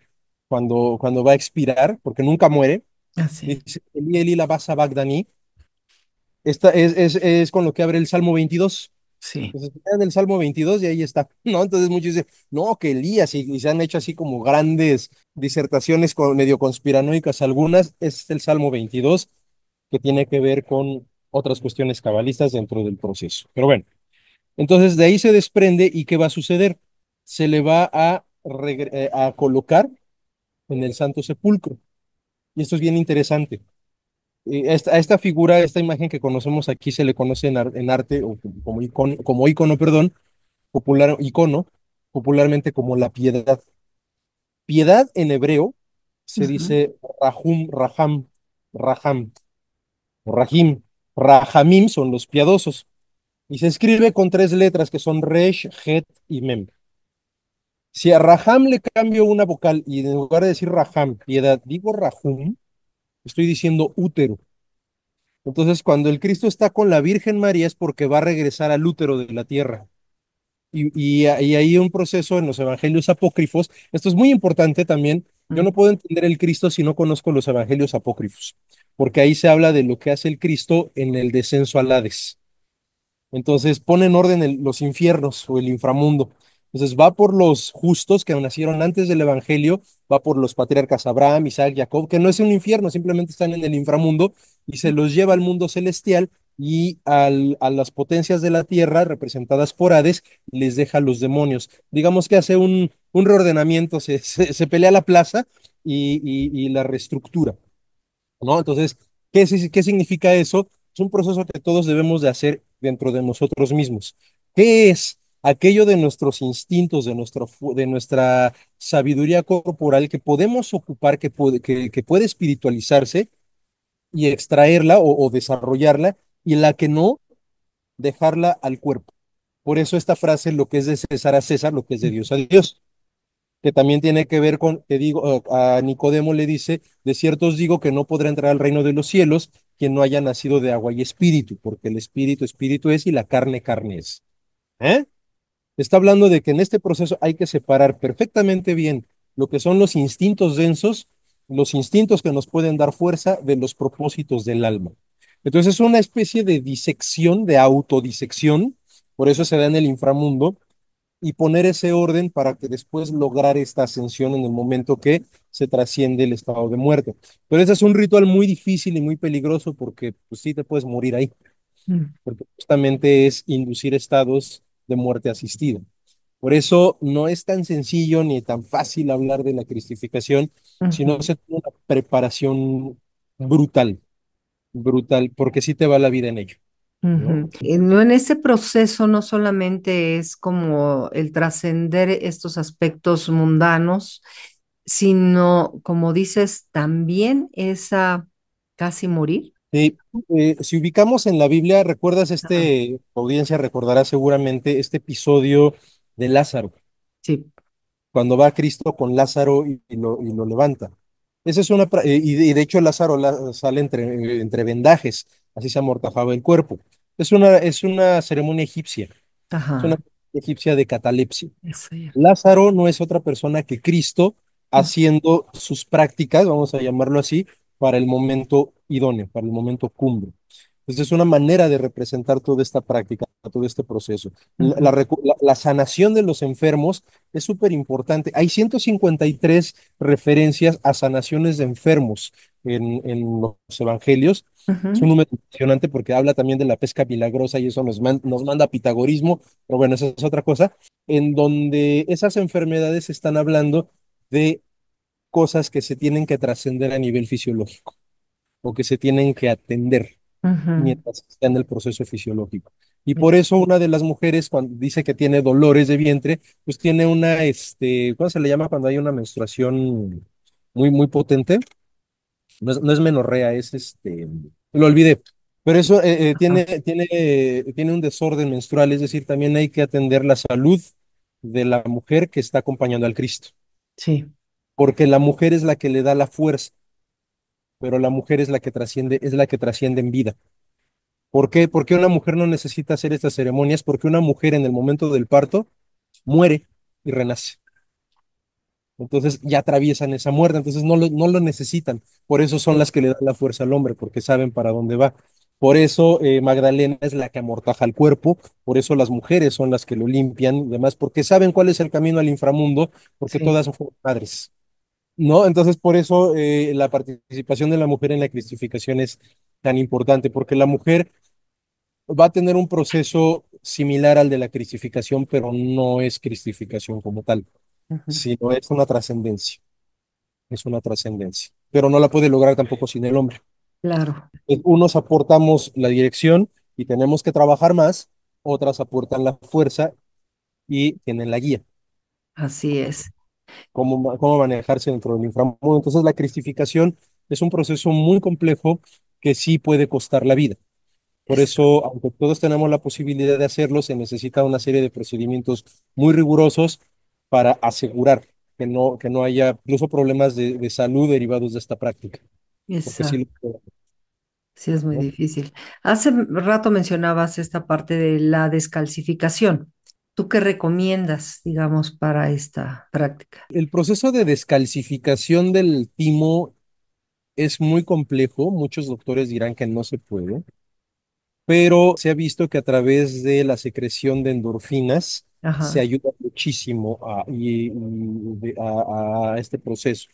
cuando va a expirar, porque nunca muere, Así. dice, Eli, Eli, lama sabacthani, es con lo que abre el Salmo 22. Sí. Entonces, en el Salmo 22 y ahí está, ¿no? Entonces muchos dicen, no, que Elías, y se han hecho así como grandes disertaciones medio conspiranoicas, algunas, es el Salmo 22, que tiene que ver con otras cuestiones cabalistas dentro del proceso. Pero bueno, entonces de ahí se desprende y ¿qué va a suceder? Se le va a colocar en el Santo Sepulcro. Y esto es bien interesante. A esta figura, a esta imagen que conocemos aquí, se le conoce en arte, o como icono, perdón, icono, popularmente como la piedad. Piedad en hebreo se Ujú. dice raham, rahim. Rahamim son los piadosos. Y se escribe con tres letras que son Resh, Het y Mem. Si a Raham le cambio una vocal y en lugar de decir Raham, piedad, digo Rahum, estoy diciendo útero. Entonces, cuando el Cristo está con la Virgen María es porque va a regresar al útero de la tierra. Y hay un proceso en los evangelios apócrifos. Esto es muy importante también. Yo Mm, no puedo entender el Cristo si no conozco los evangelios apócrifos, porque ahí se habla de lo que hace el Cristo en el descenso al Hades. Entonces pone en orden los infiernos o el inframundo. Entonces va por los justos que nacieron antes del Evangelio, va por los patriarcas Abraham, Isaac, Jacob, que no es un infierno, simplemente están en el inframundo y se los lleva al mundo celestial y a las potencias de la tierra, representadas por Hades, les deja a los demonios. Digamos que hace un reordenamiento, se pelea la plaza y la reestructura. ¿No? Entonces, ¿qué significa eso? Es un proceso que todos debemos de hacer dentro de nosotros mismos. ¿Qué es aquello de nuestros instintos, de nuestra sabiduría corporal que podemos ocupar, que puede espiritualizarse y extraerla o desarrollarla, y la que no, dejarla al cuerpo? Por eso esta frase, lo que es de César a César, lo que es de Dios a Dios, que también tiene que ver con, que digo, a Nicodemo le dice, de cierto os digo que no podrá entrar al reino de los cielos quien no haya nacido de agua y espíritu, porque el espíritu espíritu es y la carne carne es. ¿Eh? Está hablando de que en este proceso hay que separar perfectamente bien lo que son los instintos densos, los instintos que nos pueden dar fuerza de los propósitos del alma. Entonces es una especie de disección, de autodisección, por eso se da en el inframundo, y poner ese orden para que después lograr esta ascensión en el momento que se trasciende el estado de muerte. Pero ese es un ritual muy difícil y muy peligroso porque pues sí te puedes morir ahí, mm, porque justamente es inducir estados de muerte asistida. Por eso no es tan sencillo ni tan fácil hablar de la cristificación, sino ujú, se tiene una preparación brutal, brutal, porque sí te va la vida en ello, ¿no? ujú. No, en ese proceso no solamente es como el trascender estos aspectos mundanos, sino, como dices, también esa casi morir. Si ubicamos en la Biblia, ¿recuerdas Ajá. tu audiencia recordará seguramente este episodio de Lázaro, Sí. cuando va Cristo con Lázaro y lo levanta? Esa es y de hecho Lázaro sale entre vendajes, así se amortajaba el cuerpo. Es una ceremonia egipcia, es una Ajá. egipcia de catalepsia. Eso ya. Lázaro no es otra persona que Cristo haciendo sus prácticas, vamos a llamarlo así, para el momento idóneo, para el momento cumbre. Entonces es una manera de representar toda esta práctica, todo este proceso. Ujú, La sanación de los enfermos es súper importante. Hay 153 referencias a sanaciones de enfermos en los evangelios. Es un ujú, número impresionante porque habla también de la pesca milagrosa y eso nos manda a pitagorismo, pero bueno, esa es otra cosa, en donde esas enfermedades están hablando de cosas que se tienen que trascender a nivel fisiológico o que se tienen que atender ujú. mientras está en el proceso fisiológico. Y por eso una de las mujeres cuando dice que tiene dolores de vientre, pues tiene ¿cómo se le llama cuando hay una menstruación muy, muy potente? No es menorrea, lo olvidé. Pero eso Ajá. tiene un desorden menstrual, es decir, también hay que atender la salud de la mujer que está acompañando al Cristo, Sí. porque la mujer es la que le da la fuerza, pero la mujer es la que trasciende en vida. ¿Por qué? Porque una mujer no necesita hacer estas ceremonias, porque una mujer en el momento del parto muere y renace. Entonces ya atraviesan esa muerte, entonces no lo necesitan. Por eso son las que le dan la fuerza al hombre, porque saben para dónde va. Por eso Magdalena es la que amortaja el cuerpo, por eso las mujeres son las que lo limpian y demás, porque saben cuál es el camino al inframundo, porque Sí. todas son madres, ¿no? Entonces por eso la participación de la mujer en la cristificación es tan importante, porque la mujer va a tener un proceso similar al de la cristificación, pero no es cristificación como tal, Ujú. sino es una trascendencia, pero no la puede lograr tampoco sin el hombre. Claro. Unos aportamos la dirección y tenemos que trabajar más, otras aportan la fuerza y tienen la guía, Así es. cómo manejarse dentro del inframundo. Entonces la cristificación es un proceso muy complejo que sí puede costar la vida. Por Es- eso, aunque todos tenemos la posibilidad de hacerlo, se necesita una serie de procedimientos muy rigurosos para asegurar que no haya incluso problemas de salud derivados de esta práctica, porque sí Esa, lo puede, sí es muy ¿no? difícil. Hace rato mencionabas esta parte de la descalcificación. ¿Tú qué recomiendas, digamos, para esta práctica? El proceso de descalcificación del timo es muy complejo, muchos doctores dirán que no se puede, pero se ha visto que a través de la secreción de endorfinas se Ajá. ayuda muchísimo a este proceso.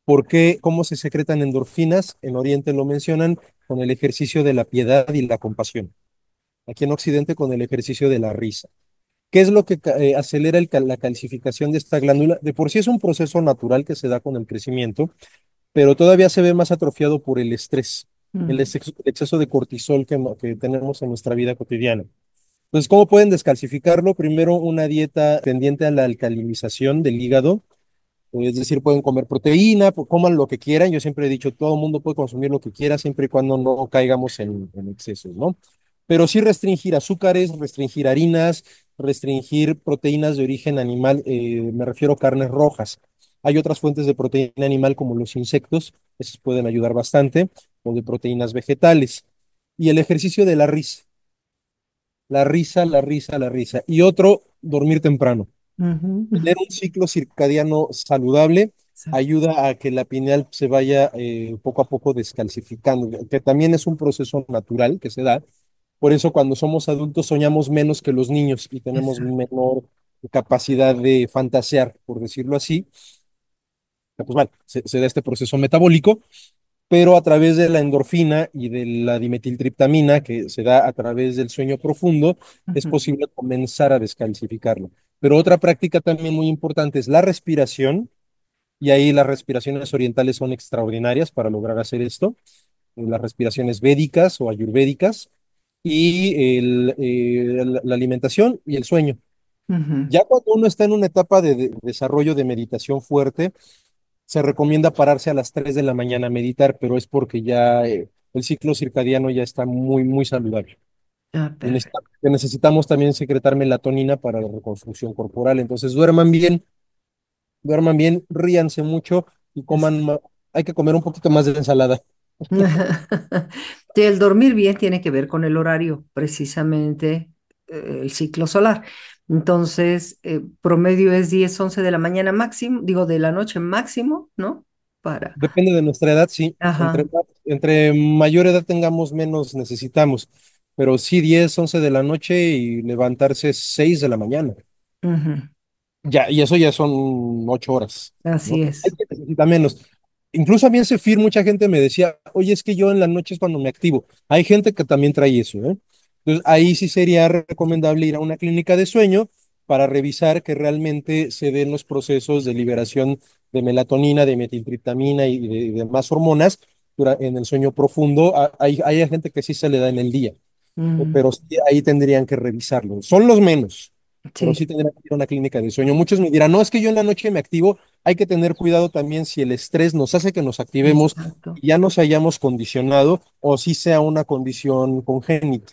¿Por qué? ¿Cómo se secretan endorfinas? En Oriente lo mencionan con el ejercicio de la piedad y la compasión. Aquí en Occidente con el ejercicio de la risa. ¿Qué es lo que acelera la calcificación de esta glándula? De por sí es un proceso natural que se da con el crecimiento, pero todavía se ve más atrofiado por el estrés, Mm, el exceso de cortisol que tenemos en nuestra vida cotidiana. Entonces, ¿cómo pueden descalcificarlo? Primero, una dieta tendiente a la alcalinización del hígado, es decir, pueden comer proteína, coman lo que quieran. Yo siempre he dicho, todo el mundo puede consumir lo que quiera siempre y cuando no caigamos en excesos, ¿no? Pero sí restringir azúcares, restringir harinas, restringir proteínas de origen animal, me refiero a carnes rojas. Hay otras fuentes de proteína animal como los insectos, esas pueden ayudar bastante, o de proteínas vegetales. Y el ejercicio de la risa, la risa, la risa, la risa. Y otro, dormir temprano. ujú, ujú. Tener un ciclo circadiano saludable Exacto. ayuda a que la pineal se vaya poco a poco descalcificando, que también es un proceso natural que se da. Por eso cuando somos adultos soñamos menos que los niños y tenemos Exacto. menor capacidad de fantasear, por decirlo así. Pues bueno, se da este proceso metabólico, pero a través de la endorfina y de la dimetiltriptamina, que se da a través del sueño profundo, es Ujú. posible comenzar a descalcificarlo. Pero otra práctica también muy importante es la respiración, y ahí las respiraciones orientales son extraordinarias para lograr hacer esto, las respiraciones védicas o ayurvédicas, y la alimentación y el sueño. Ujú. Ya cuando uno está en una etapa de desarrollo de meditación fuerte, se recomienda pararse a las 3 de la mañana a meditar, pero es porque ya el ciclo circadiano ya está muy, muy saludable. Ah, Y perfecto. necesitamos también secretar melatonina para la reconstrucción corporal. Entonces, duerman bien, ríanse mucho y coman, hay que comer un poquito más de ensalada. Sí, el dormir bien tiene que ver con el horario, precisamente el ciclo solar. Entonces, promedio es 10 11 de la mañana máximo, digo, de la noche máximo, ¿no? Para. Depende de nuestra edad, sí. Ajá. Entre mayor edad tengamos, menos necesitamos. Pero sí, 10 11 de la noche y levantarse 6 de la mañana. Ujú. Ya, y eso ya son 8 horas, Así ¿no? Hay es. que necesita menos. Incluso a mí en Sefir mucha gente me decía, oye, es que yo en la noche es cuando me activo. Hay gente que también trae eso, ¿eh? Entonces ahí sí sería recomendable ir a una clínica de sueño para revisar que realmente se den los procesos de liberación de melatonina, de metiltriptamina y demás hormonas en el sueño profundo. Hay gente que sí se le da en el día, Mm, pero sí, ahí tendrían que revisarlo. Son los menos, pero sí, sí tendrían que ir a una clínica de sueño. Muchos me dirán, no, es que yo en la noche me activo. Hay que tener cuidado también si el estrés nos hace que nos activemos exacto. y ya nos hayamos condicionado o si sea una condición congénita,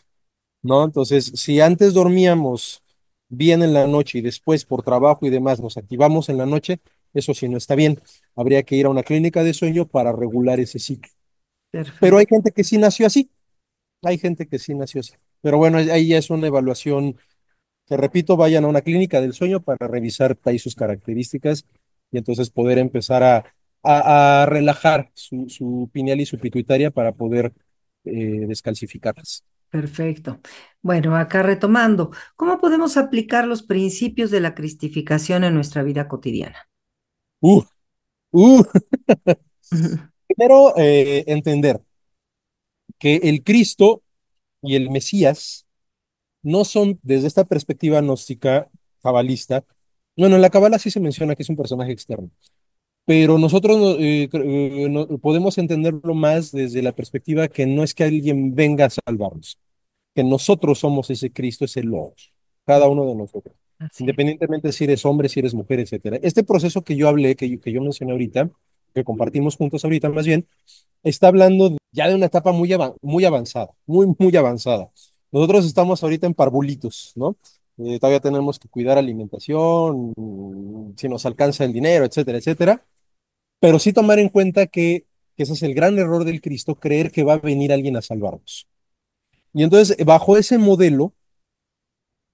¿no? Entonces, si antes dormíamos bien en la noche y después por trabajo y demás nos activamos en la noche, eso sí no está bien. Habría que ir a una clínica de sueño para regular ese ciclo. Pero Perfecto. hay gente que sí nació así, hay gente que sí nació así. Pero bueno, ahí ya es una evaluación. Te repito, vayan a una clínica del sueño para revisar ahí sus características y entonces poder empezar a relajar su pineal y su pituitaria para poder descalcificarlas. Perfecto. Bueno, acá retomando, ¿cómo podemos aplicar los principios de la cristificación en nuestra vida cotidiana? Uh, uh. Ujú, Primero, entender que el Cristo y el Mesías no son, desde esta perspectiva gnóstica, cabalista, bueno, en la cabala sí se menciona que es un personaje externo, pero nosotros podemos entenderlo más desde la perspectiva que no es que alguien venga a salvarnos, que nosotros somos ese Cristo, ese Logos, cada uno de nosotros, así es. independientemente si eres hombre, si eres mujer, etcétera. Este proceso que yo hablé, que yo mencioné ahorita, que compartimos juntos ahorita más bien, está hablando ya de una etapa muy avanzada, muy, muy avanzada. Nosotros estamos ahorita en parvulitos, ¿no? todavía tenemos que cuidar alimentación, si nos alcanza el dinero, etcétera, etcétera. Pero sí tomar en cuenta que ese es el gran error del Cristo, creer que va a venir alguien a salvarnos. Y entonces, bajo ese modelo,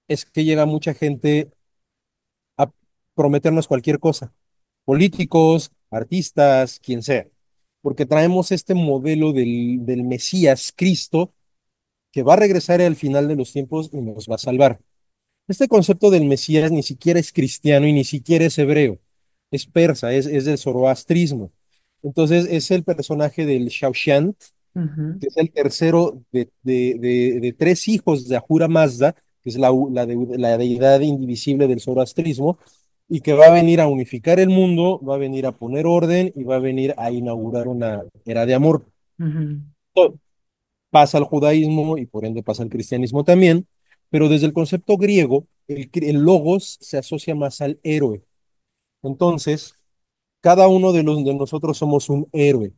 es que llega mucha gente a prometernos cualquier cosa, políticos, artistas, quien sea, porque traemos este modelo del Mesías Cristo que va a regresar al final de los tiempos y nos va a salvar. Este concepto del Mesías ni siquiera es cristiano y ni siquiera es hebreo, es persa, es del zoroastrismo. Entonces es el personaje del Shawshank, Ujú, que es el tercero de tres hijos de Ahura Mazda, que es la deidad indivisible del zoroastrismo, y que va a venir a unificar el mundo, va a venir a poner orden y va a venir a inaugurar una era de amor. ujú, Todo pasa al judaísmo y por ende pasa al cristianismo también, pero desde el concepto griego, el logos se asocia más al héroe. Entonces, cada uno de nosotros somos un héroe,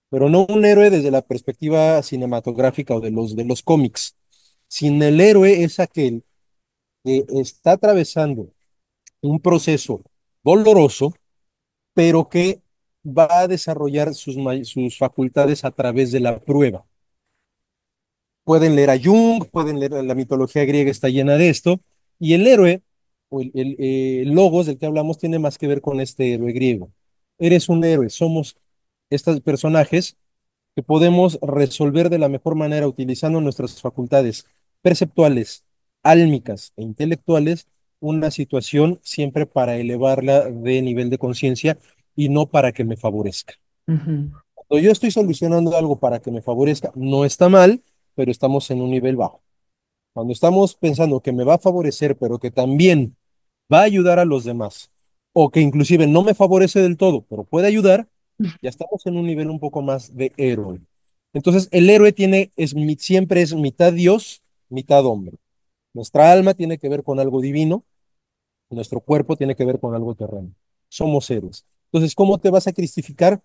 pero no un héroe desde la perspectiva cinematográfica o de los cómics. Sin el héroe es aquel que está atravesando un proceso doloroso, pero que va a desarrollar sus facultades a través de la prueba. Pueden leer a Jung, pueden leer la mitología griega, está llena de esto, y el héroe, o el logos del que hablamos, tiene más que ver con este héroe griego. Eres un héroe, somos estos personajes que podemos resolver de la mejor manera utilizando nuestras facultades perceptuales, álmicas e intelectuales, una situación siempre para elevarla de nivel de conciencia y no para que me favorezca. ujú, Cuando yo estoy solucionando algo para que me favorezca, no está mal, pero estamos en un nivel bajo. Cuando estamos pensando que me va a favorecer, pero que también va a ayudar a los demás, o que inclusive no me favorece del todo, pero puede ayudar, ya estamos en un nivel un poco más de héroe. Entonces, el héroe siempre es mitad Dios, mitad hombre. Nuestra alma tiene que ver con algo divino, nuestro cuerpo tiene que ver con algo terreno. Somos héroes. Entonces, ¿cómo te vas a cristificar?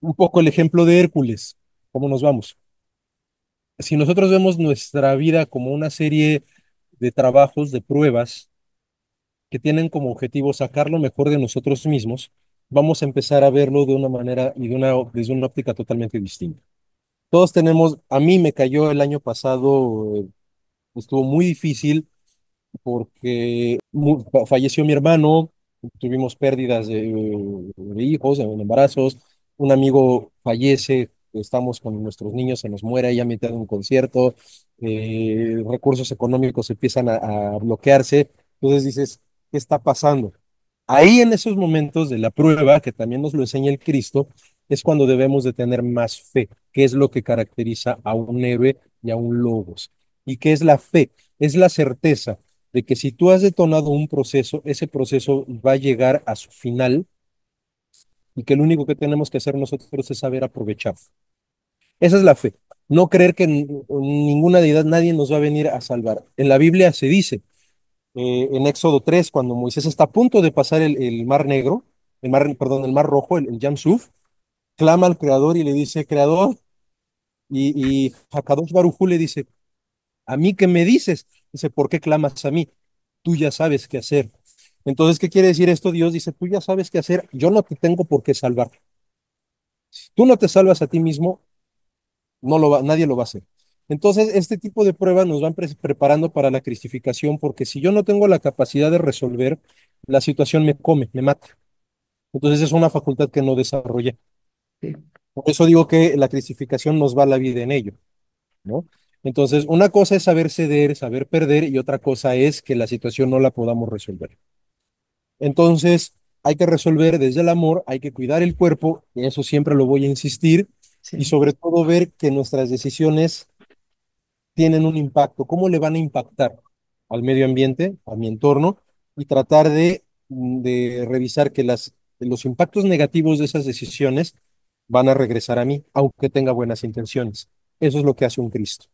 Un poco el ejemplo de Hércules. ¿Cómo nos vamos? Si nosotros vemos nuestra vida como una serie de trabajos, de pruebas, que tienen como objetivo sacar lo mejor de nosotros mismos, vamos a empezar a verlo de una manera y desde una óptica totalmente distinta. Todos tenemos, a mí me cayó el año pasado, estuvo muy difícil porque falleció mi hermano, tuvimos pérdidas de hijos, en embarazos, un amigo fallece, estamos con nuestros niños, se nos muere ahí a mitad de un concierto, recursos económicos empiezan a bloquearse, entonces dices, ¿qué está pasando? Ahí en esos momentos de la prueba, que también nos lo enseña el Cristo, es cuando debemos de tener más fe, que es lo que caracteriza a un héroe y a un logos. ¿Y qué es la fe? Es la certeza de que si tú has detonado un proceso, ese proceso va a llegar a su final y que lo único que tenemos que hacer nosotros es saber aprovechar. Esa es la fe. No creer que ninguna deidad, nadie nos va a venir a salvar. En la Biblia se dice, en Éxodo 3, cuando Moisés está a punto de pasar el mar negro, perdón, el mar rojo, el Yam Suf, clama al Creador y le dice, Creador, y Hakadosh Baruj Hu le dice, ¿a mí qué me dices? Dice, ¿por qué clamas a mí? Tú ya sabes qué hacer. Entonces, ¿qué quiere decir esto? Dios dice, tú ya sabes qué hacer, yo no te tengo por qué salvar. Si tú no te salvas a ti mismo, nadie lo va a hacer. Entonces, este tipo de pruebas nos van preparando para la cristificación, porque si yo no tengo la capacidad de resolver, la situación me come, me mata. Entonces, es una facultad que no desarrollé. sí, Por eso digo que la cristificación nos va la vida en ello, ¿no? Entonces, una cosa es saber ceder, saber perder, y otra cosa es que la situación no la podamos resolver. Entonces, hay que resolver desde el amor, hay que cuidar el cuerpo, y eso siempre lo voy a insistir, y sí. sobre todo ver que nuestras decisiones tienen un impacto, cómo le van a impactar al medio ambiente, a mi entorno, y tratar de revisar que los impactos negativos de esas decisiones van a regresar a mí, aunque tenga buenas intenciones. Eso es lo que hace un Cristo.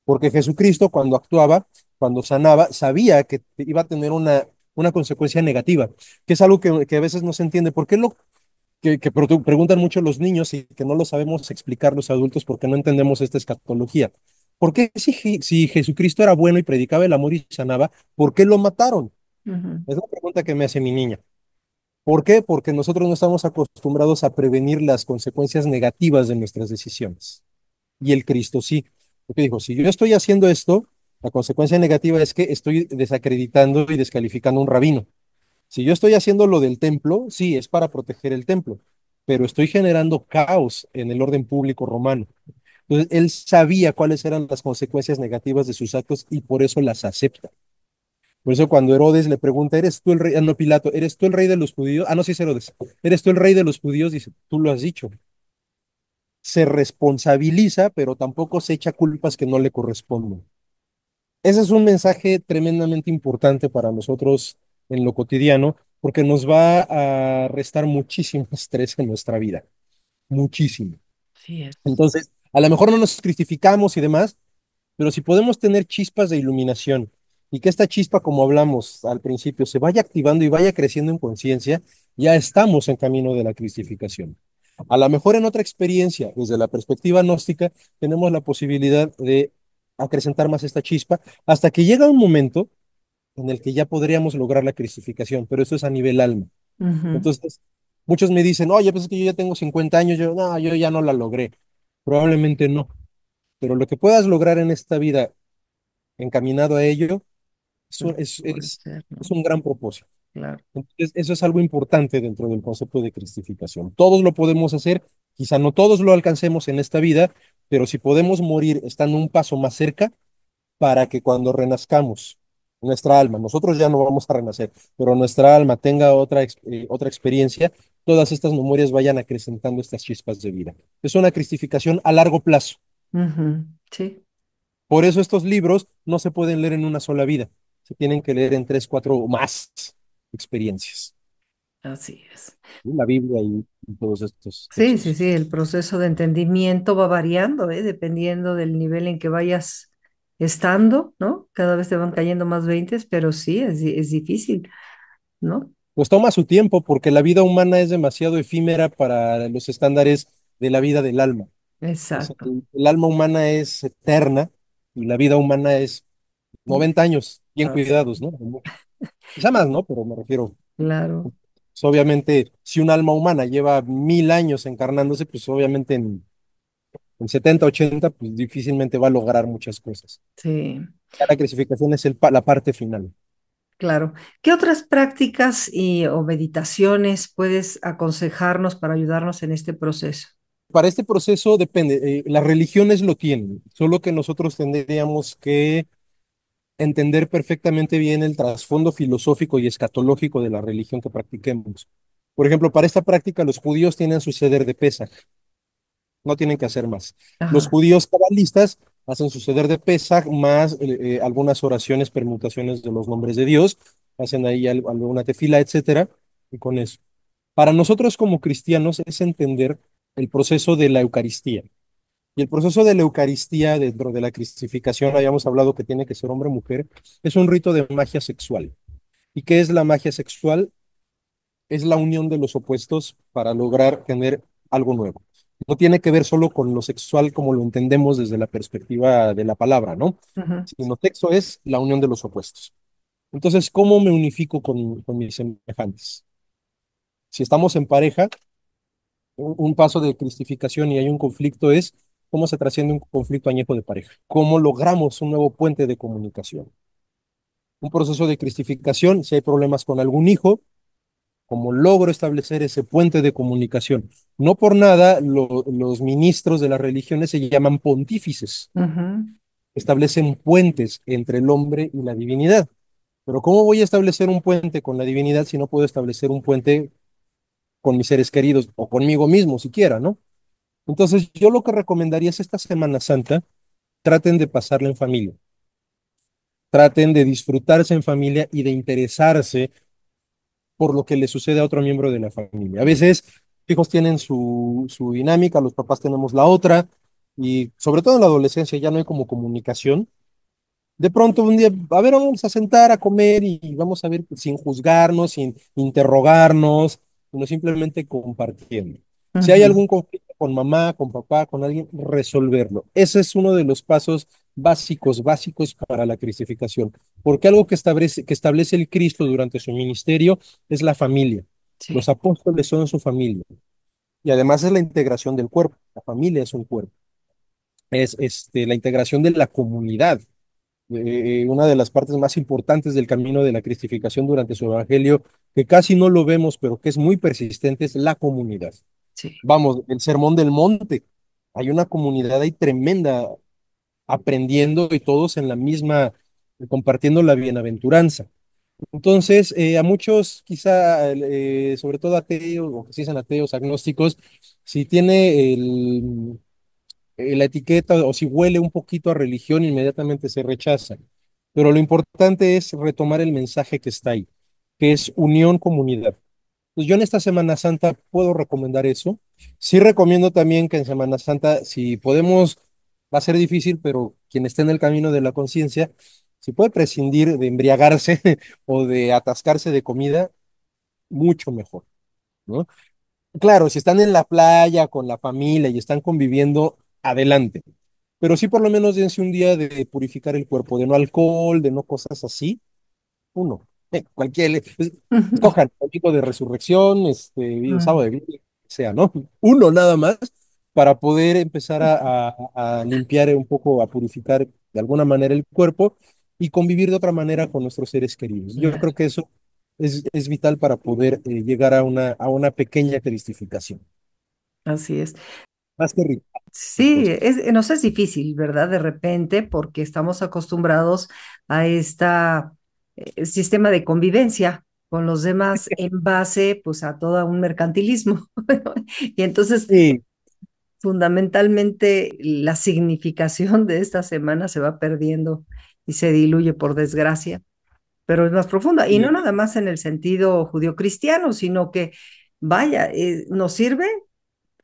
Porque Jesucristo cuando actuaba, cuando sanaba, sabía que iba a tener una consecuencia negativa, que es algo que a veces no se entiende. ¿Por qué que preguntan mucho los niños y que no lo sabemos explicar los adultos porque no entendemos esta escatología? ¿Por qué si Jesucristo era bueno y predicaba el amor y sanaba, por qué lo mataron? Ujú. Es la pregunta que me hace mi niña. ¿Por qué? Porque nosotros no estamos acostumbrados a prevenir las consecuencias negativas de nuestras decisiones. Y el Cristo sí. Porque dijo, si yo estoy haciendo esto, la consecuencia negativa es que estoy desacreditando y descalificando a un rabino. Si yo estoy haciendo lo del templo, sí, es para proteger el templo, pero estoy generando caos en el orden público romano. Entonces, él sabía cuáles eran las consecuencias negativas de sus actos y por eso las acepta. Por eso cuando Herodes le pregunta, ¿eres tú el rey? Ah, no, Pilato, ¿eres tú el rey de los judíos? Ah, no, sí es Herodes. ¿Eres tú el rey de los judíos? Dice, tú lo has dicho. Se responsabiliza, pero tampoco se echa culpas que no le corresponden. Ese es un mensaje tremendamente importante para nosotros en lo cotidiano, porque nos va a restar muchísimo estrés en nuestra vida, muchísimo. Sí es. Entonces, a lo mejor no nos cristificamos y demás, pero si podemos tener chispas de iluminación y que esta chispa, como hablamos al principio, se vaya activando y vaya creciendo en conciencia, ya estamos en camino de la cristificación. A lo mejor en otra experiencia, desde la perspectiva gnóstica, tenemos la posibilidad de acrecentar más esta chispa hasta que llega un momento en el que ya podríamos lograr la cristificación, pero eso es a nivel alma. Ujú. Entonces, muchos me dicen, oye, pues es que yo ya tengo 50 años, yo, no, yo ya no la logré. Probablemente no, pero lo que puedas lograr en esta vida encaminado a ello es Lo un, que puede ser, es ¿no? un gran propósito. Claro. Entonces, eso es algo importante dentro del concepto de cristificación. Todos lo podemos hacer, quizá no todos lo alcancemos en esta vida, pero si podemos morir estando un paso más cerca, para que cuando renazcamos, nuestra alma, nosotros ya no vamos a renacer, pero nuestra alma tenga otra experiencia, todas estas memorias vayan acrecentando estas chispas de vida. Es una cristificación a largo plazo. Ujú. Sí, Por eso estos libros no se pueden leer en una sola vida, se tienen que leer en tres, cuatro o más experiencias. así es. ¿Sí? La Biblia y todos estos Sí, sí, textos. sí, el proceso de entendimiento va variando, ¿eh? Dependiendo del nivel en que vayas estando, ¿no? Cada vez te van cayendo más veintes, pero sí, es difícil, ¿no? Pues toma su tiempo porque la vida humana es demasiado efímera para los estándares de la vida del alma. O sea, Exacto. el alma humana es eterna y la vida humana es Mm. 90 años, bien Así, cuidados, ¿no? Quizá más, ¿no? Pero me refiero, claro, pues, obviamente, si un alma humana lleva 1000 años encarnándose, pues obviamente en 70, 80, pues difícilmente va a lograr muchas cosas. sí, Ya la clasificación es la parte final. claro. ¿Qué otras prácticas o meditaciones puedes aconsejarnos para ayudarnos en este proceso? Para este proceso depende, las religiones lo tienen, solo que nosotros tendríamos que entender perfectamente bien el trasfondo filosófico y escatológico de la religión que practiquemos. Por ejemplo, para esta práctica los judíos tienen su ceder de Pesaj, no tienen que hacer más. Los Ajá. judíos cabalistas hacen su ceder de Pesaj más algunas oraciones, permutaciones de los nombres de Dios, hacen ahí alguna tefila, etcétera, y con eso. Para nosotros como cristianos es entender el proceso de la Eucaristía. Y el proceso de la Eucaristía dentro de la cristificación, habíamos hablado que tiene que ser hombre-mujer, es un rito de magia sexual. ¿Y qué es la magia sexual? Es la unión de los opuestos para lograr tener algo nuevo. No tiene que ver solo con lo sexual como lo entendemos desde la perspectiva de la palabra, ¿no? Ujú. Sino sexo es la unión de los opuestos. Entonces, ¿cómo me unifico con mis semejantes? Si estamos en pareja, un paso de cristificación y hay un conflicto es cómo se trasciende un conflicto añejo de pareja, cómo logramos un nuevo puente de comunicación. Un proceso de cristificación, si hay problemas con algún hijo, cómo logro establecer ese puente de comunicación. No por nada los ministros de las religiones se llaman pontífices, Ujú. establecen puentes entre el hombre y la divinidad. Pero ¿cómo voy a establecer un puente con la divinidad si no puedo establecer un puente con mis seres queridos o conmigo mismo siquiera, ¿no? Entonces, yo lo que recomendaría es esta Semana Santa, traten de pasarla en familia, traten de disfrutarse en familia y de interesarse por lo que le sucede a otro miembro de la familia. A veces, hijos tienen su dinámica, los papás tenemos la otra, y sobre todo en la adolescencia ya no hay como comunicación. De pronto un día, a ver, vamos a sentar a comer y vamos a ver sin juzgarnos, sin interrogarnos, sino simplemente compartiendo. Si hay Ujú. algún conflicto con mamá, con papá, con alguien, resolverlo. Ese es uno de los pasos básicos para la cristificación, porque algo que establece el Cristo durante su ministerio es la familia. Sí, Los apóstoles son su familia y además es la integración del cuerpo. La familia es un cuerpo, es la integración de la comunidad. Una de las partes más importantes del camino de la cristificación durante su evangelio, que casi no lo vemos, pero que es muy persistente, es la comunidad. sí, Vamos, el Sermón del Monte. Hay una comunidad ahí tremenda aprendiendo y todos en la misma, compartiendo la bienaventuranza. Entonces, a muchos, quizá, sobre todo ateos, o que se dicen ateos, agnósticos, si tiene la etiqueta o si huele un poquito a religión, inmediatamente se rechaza. Pero lo importante es retomar el mensaje que está ahí, que es unión, comunidad. Pues yo en esta Semana Santa puedo recomendar eso. Sí recomiendo también que en Semana Santa, si podemos, va a ser difícil, pero quien esté en el camino de la conciencia, si puede prescindir de embriagarse o de atascarse de comida, mucho mejor, ¿no? Claro, si están en la playa con la familia y están conviviendo, adelante. Pero sí por lo menos dense un día de purificar el cuerpo, de no alcohol, de no cosas así. Uno, cualquier, escojan un tipo de resurrección, sábado de Biblia, sea, ¿no? Uno nada más para poder empezar a limpiar un poco, a purificar de alguna manera el cuerpo y convivir de otra manera con nuestros seres queridos. Yo creo que eso es vital para poder llegar a una pequeña cristificación. así es. Más que rico, Sí, cosas. nos es difícil, ¿verdad? De repente, porque estamos acostumbrados a este sistema de convivencia con los demás en base, pues, a todo un mercantilismo. Y entonces, Sí, fundamentalmente, la significación de esta semana se va perdiendo y se diluye, por desgracia, pero es más profunda. Y no sí, nada más en el sentido judío-cristiano, sino que, vaya, nos sirve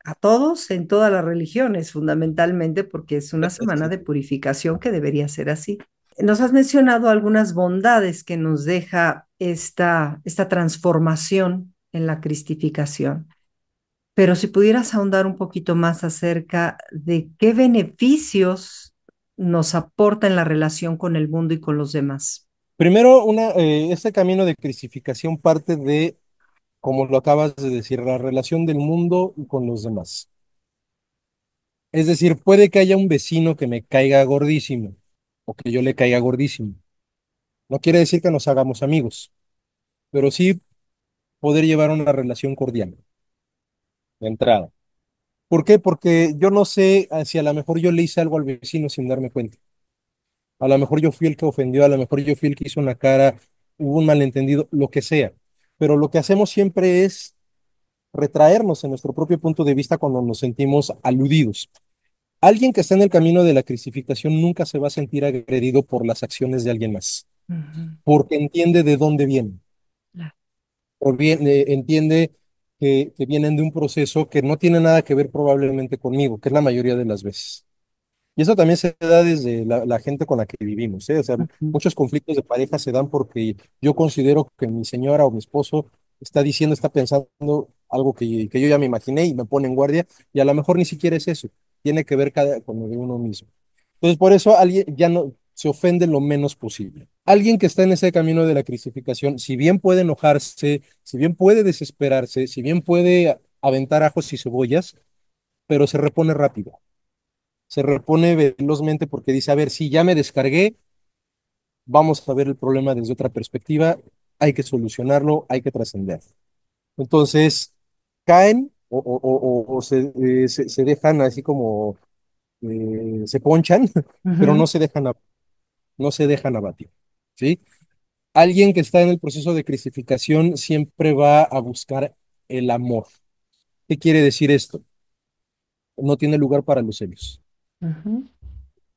a todos en todas las religiones, fundamentalmente porque es una semana de purificación que debería ser así. Nos has mencionado algunas bondades que nos deja esta transformación en la cristificación, pero si pudieras ahondar un poquito más acerca de qué beneficios nos aporta en la relación con el mundo y con los demás. primero, este camino de cristificación parte de, como lo acabas de decir, la relación del mundo con los demás. Es decir, puede que haya un vecino que me caiga gordísimo o que yo le caiga gordísimo. No quiere decir que nos hagamos amigos, pero sí poder llevar una relación cordial de entrada. ¿Por qué? Porque yo no sé si a lo mejor yo le hice algo al vecino sin darme cuenta. A lo mejor yo fui el que ofendió, a lo mejor yo fui el que hizo una cara, hubo un malentendido, lo que sea. Pero lo que hacemos siempre es retraernos en nuestro propio punto de vista cuando nos sentimos aludidos. Alguien que está en el camino de la cristificación nunca se va a sentir agredido por las acciones de alguien más, Ujú. porque entiende de dónde vienen, La- o bien entiende que vienen de un proceso que no tiene nada que ver probablemente conmigo, que es la mayoría de las veces. Y eso también se da desde la gente con la que vivimos, ¿eh? O sea, Ujú. muchos conflictos de pareja se dan porque yo considero que mi señora o mi esposo está diciendo, está pensando algo que yo ya me imaginé y me pone en guardia, y a lo mejor ni siquiera es eso, tiene que ver con lo de uno mismo. Entonces, por eso alguien ya no se ofende lo menos posible. Alguien que está en ese camino de la cristificación, si bien puede enojarse, si bien puede desesperarse, si bien puede aventar ajos y cebollas, pero se repone rápido, se repone velozmente porque dice, a ver, si ya me descargué, vamos a ver el problema desde otra perspectiva, hay que solucionarlo, hay que trascender. Entonces, caen o se dejan así como, se ponchan, pero Ujú. no se dejan abatir, ¿sí? Alguien que está en el proceso de cristificación siempre va a buscar el amor. ¿Qué quiere decir esto? No tiene lugar para los celos. Ujú.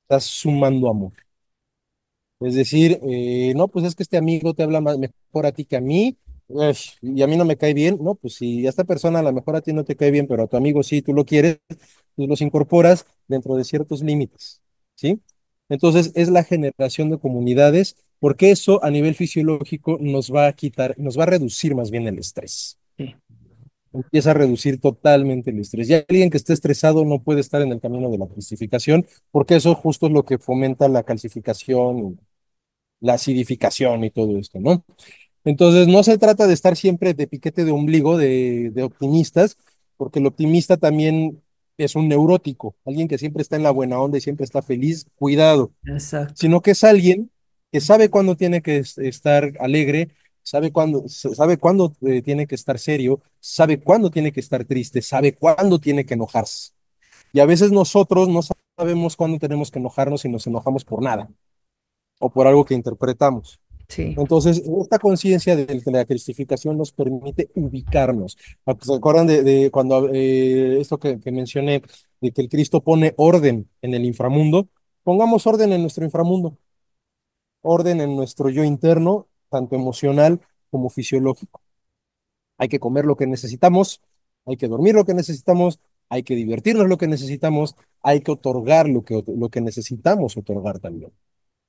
Estás sumando amor. Es decir, no, pues es que este amigo te habla más, mejor a ti que a mí, y a mí no me cae bien. No, pues si a esta persona a lo mejor a ti no te cae bien, pero a tu amigo sí, tú lo quieres, pues los incorporas dentro de ciertos límites, ¿sí? Entonces es la generación de comunidades, porque eso a nivel fisiológico nos va a quitar, nos va a reducir más bien el estrés. Sí. empieza a reducir totalmente el estrés. Y alguien que esté estresado no puede estar en el camino de la calcificación, porque eso justo es lo que fomenta la calcificación, la acidificación y todo esto, ¿no? Entonces, no se trata de estar siempre de piquete de ombligo, de optimistas, porque el optimista también es un neurótico, alguien que siempre está en la buena onda y siempre está feliz, cuidado, Exacto. sino que es alguien que sabe cuándo tiene que estar alegre, sabe cuándo tiene que estar serio, sabe cuándo tiene que estar triste, sabe cuándo tiene que enojarse. Y a veces nosotros no sabemos cuándo tenemos que enojarnos y nos enojamos por nada o por algo que interpretamos. Sí. Entonces, esta conciencia de la cristificación nos permite ubicarnos. ¿Se acuerdan de cuando esto que mencioné, de que el Cristo pone orden en el inframundo? Pongamos orden en nuestro inframundo, orden en nuestro yo interno, tanto emocional como fisiológico. Hay que comer lo que necesitamos, hay que dormir lo que necesitamos, hay que divertirnos lo que necesitamos, hay que otorgar lo que necesitamos otorgar también.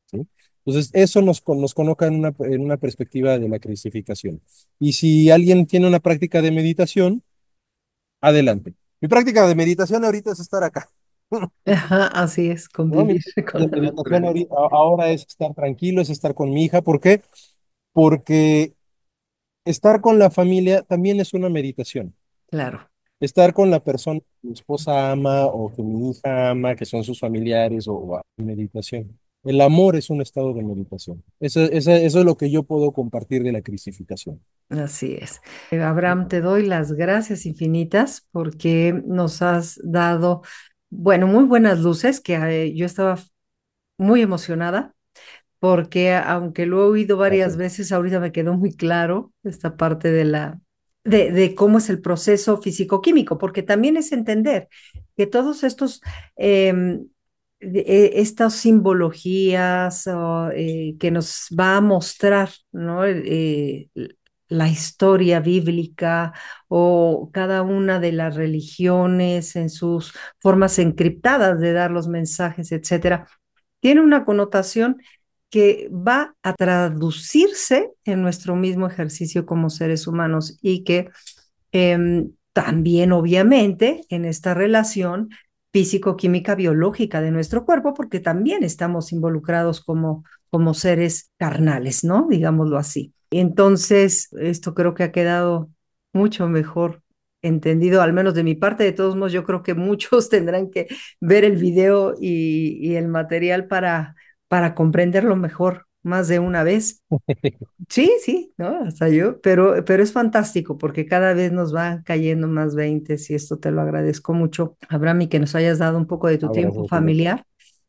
¿Sí? Entonces, eso nos coloca en una perspectiva de la cristificación. Y si alguien tiene una práctica de meditación, adelante. Mi práctica de meditación ahorita es estar acá. Ajá, así es, ¿No? Mi convivir práctica con de la meditación naturaleza. ahora es estar tranquilo, es estar con mi hija. ¿Por qué? Porque estar con la familia también es una meditación. Claro, Estar con la persona que mi esposa ama o que mi hija ama, que son sus familiares o meditación. El amor es un estado de meditación. Eso es lo que yo puedo compartir de la cristificación. así es. Abraham, te doy las gracias infinitas porque nos has dado, bueno, muy buenas luces, que yo estaba muy emocionada porque aunque lo he oído varias Gracias. veces, ahorita me quedó muy claro esta parte de cómo es el proceso físico-químico, porque también es entender que todos estos, estas simbologías que nos va a mostrar, ¿no? La historia bíblica o cada una de las religiones en sus formas encriptadas de dar los mensajes, etcétera, tiene una connotación que va a traducirse en nuestro mismo ejercicio como seres humanos y que también obviamente en esta relación físico-química biológica de nuestro cuerpo, porque también estamos involucrados como seres carnales, ¿no? Digámoslo así. Entonces, esto creo que ha quedado mucho mejor entendido, al menos de mi parte. De todos modos, yo creo que muchos tendrán que ver el video y el material para comprenderlo mejor más de una vez. Sí, sí, ¿no? Hasta yo, pero es fantástico porque cada vez nos van cayendo más veintes y esto te lo agradezco mucho, Abraham, y que nos hayas dado un poco de tu tiempo Abrazo, Pilar. familiar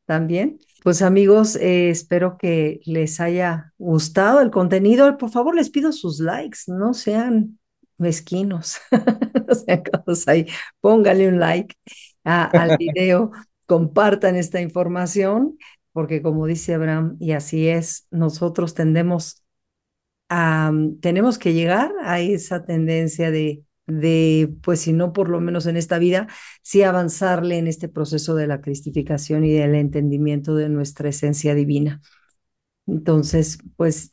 también. Pues amigos, espero que les haya gustado el contenido. Por favor, les pido sus likes, no sean mezquinos, no sean cosas ahí. Póngale un like al video, compartan esta información, porque como dice Abraham, y así es, nosotros tenemos que llegar a esa tendencia pues si no por lo menos en esta vida, sí avanzarle en este proceso de la cristificación y del entendimiento de nuestra esencia divina. Entonces, pues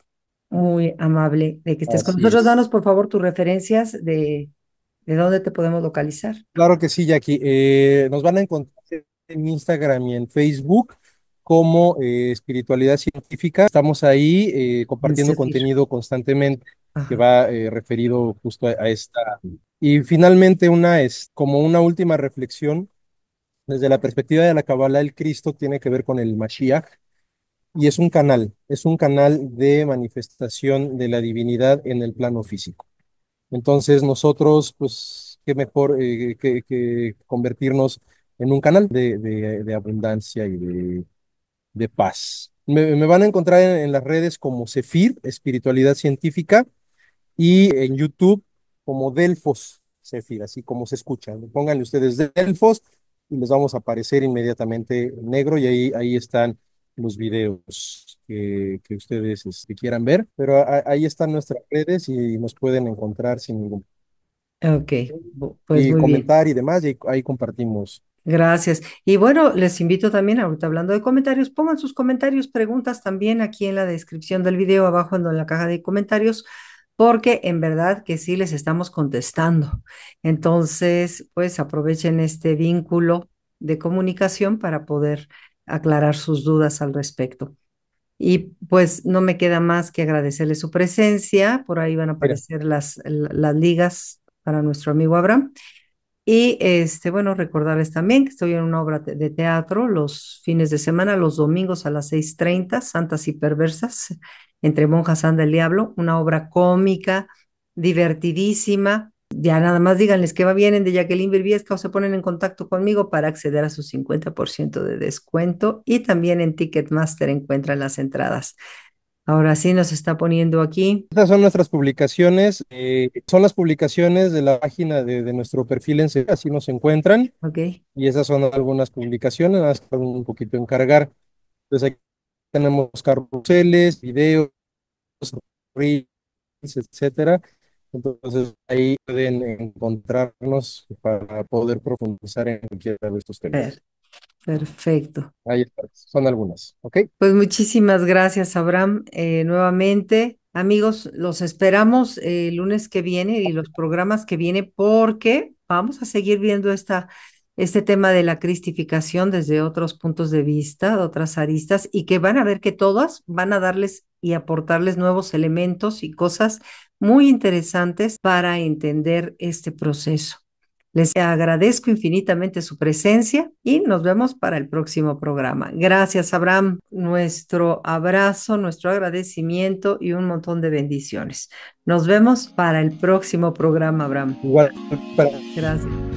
muy amable de que estés con Así nosotros. es. Danos por favor tus referencias de dónde te podemos localizar. Claro que sí, Jackie. Nos van a encontrar en Instagram y en Facebook como Espiritualidad Científica. Estamos ahí En compartiendo seguir. contenido constantemente que Ajá. va referido justo a esta. Y finalmente, es como una última reflexión, desde la perspectiva de la Kabbalah, el Cristo tiene que ver con el Mashiach y es un canal de manifestación de la divinidad en el plano físico. Entonces nosotros, pues, qué mejor que convertirnos en un canal de abundancia y de paz. Me van a encontrar en las redes como Sefir, Espiritualidad Científica, y en YouTube como Delfos Sefir, así como se escucha. Pónganle ustedes Delfos y les vamos a aparecer inmediatamente en negro y ahí están los videos que ustedes quieran ver, pero ahí están nuestras redes y nos pueden encontrar sin ningún Ok, pues y muy bien. comentar y demás, y ahí compartimos. Gracias. Y bueno, les invito también, ahorita hablando de comentarios, pongan sus comentarios, preguntas también aquí en la descripción del video, abajo en la caja de comentarios, porque en verdad que sí les estamos contestando. Entonces, pues aprovechen este vínculo de comunicación para poder aclarar sus dudas al respecto. Y pues no me queda más que agradecerle su presencia. Por ahí van a Mira, aparecer las ligas para nuestro amigo Abraham. Y bueno, recordarles también que estoy en una obra de teatro los fines de semana, los domingos a las 6:30, Santas y Perversas, entre monjas anda el diablo, una obra cómica, divertidísima. Ya nada más díganles que vienen de Jacqueline Birbiesca o se ponen en contacto conmigo para acceder a su 50% de descuento y también en Ticketmaster encuentran las entradas. Ahora sí nos está poniendo aquí. estas son nuestras publicaciones, son las publicaciones de la página de nuestro perfil en Facebook, así nos encuentran, Ok, y esas son algunas publicaciones, nada más que un poquito encargar. Entonces aquí tenemos carruseles, videos, reels, etcétera. Entonces ahí pueden encontrarnos para poder profundizar en cualquiera de estos temas. perfecto. Ahí está, son algunas, ¿ok? Pues muchísimas gracias, Abraham. Nuevamente, amigos, los esperamos el lunes que viene y los programas que viene porque vamos a seguir viendo este tema de la cristificación desde otros puntos de vista, otras aristas, y que van a ver que todas van a darles y aportarles nuevos elementos y cosas muy interesantes para entender este proceso. Les agradezco infinitamente su presencia y nos vemos para el próximo programa. Gracias, Abraham. Nuestro abrazo, nuestro agradecimiento y un montón de bendiciones. Nos vemos para el próximo programa, Abraham. Igual para Gracias.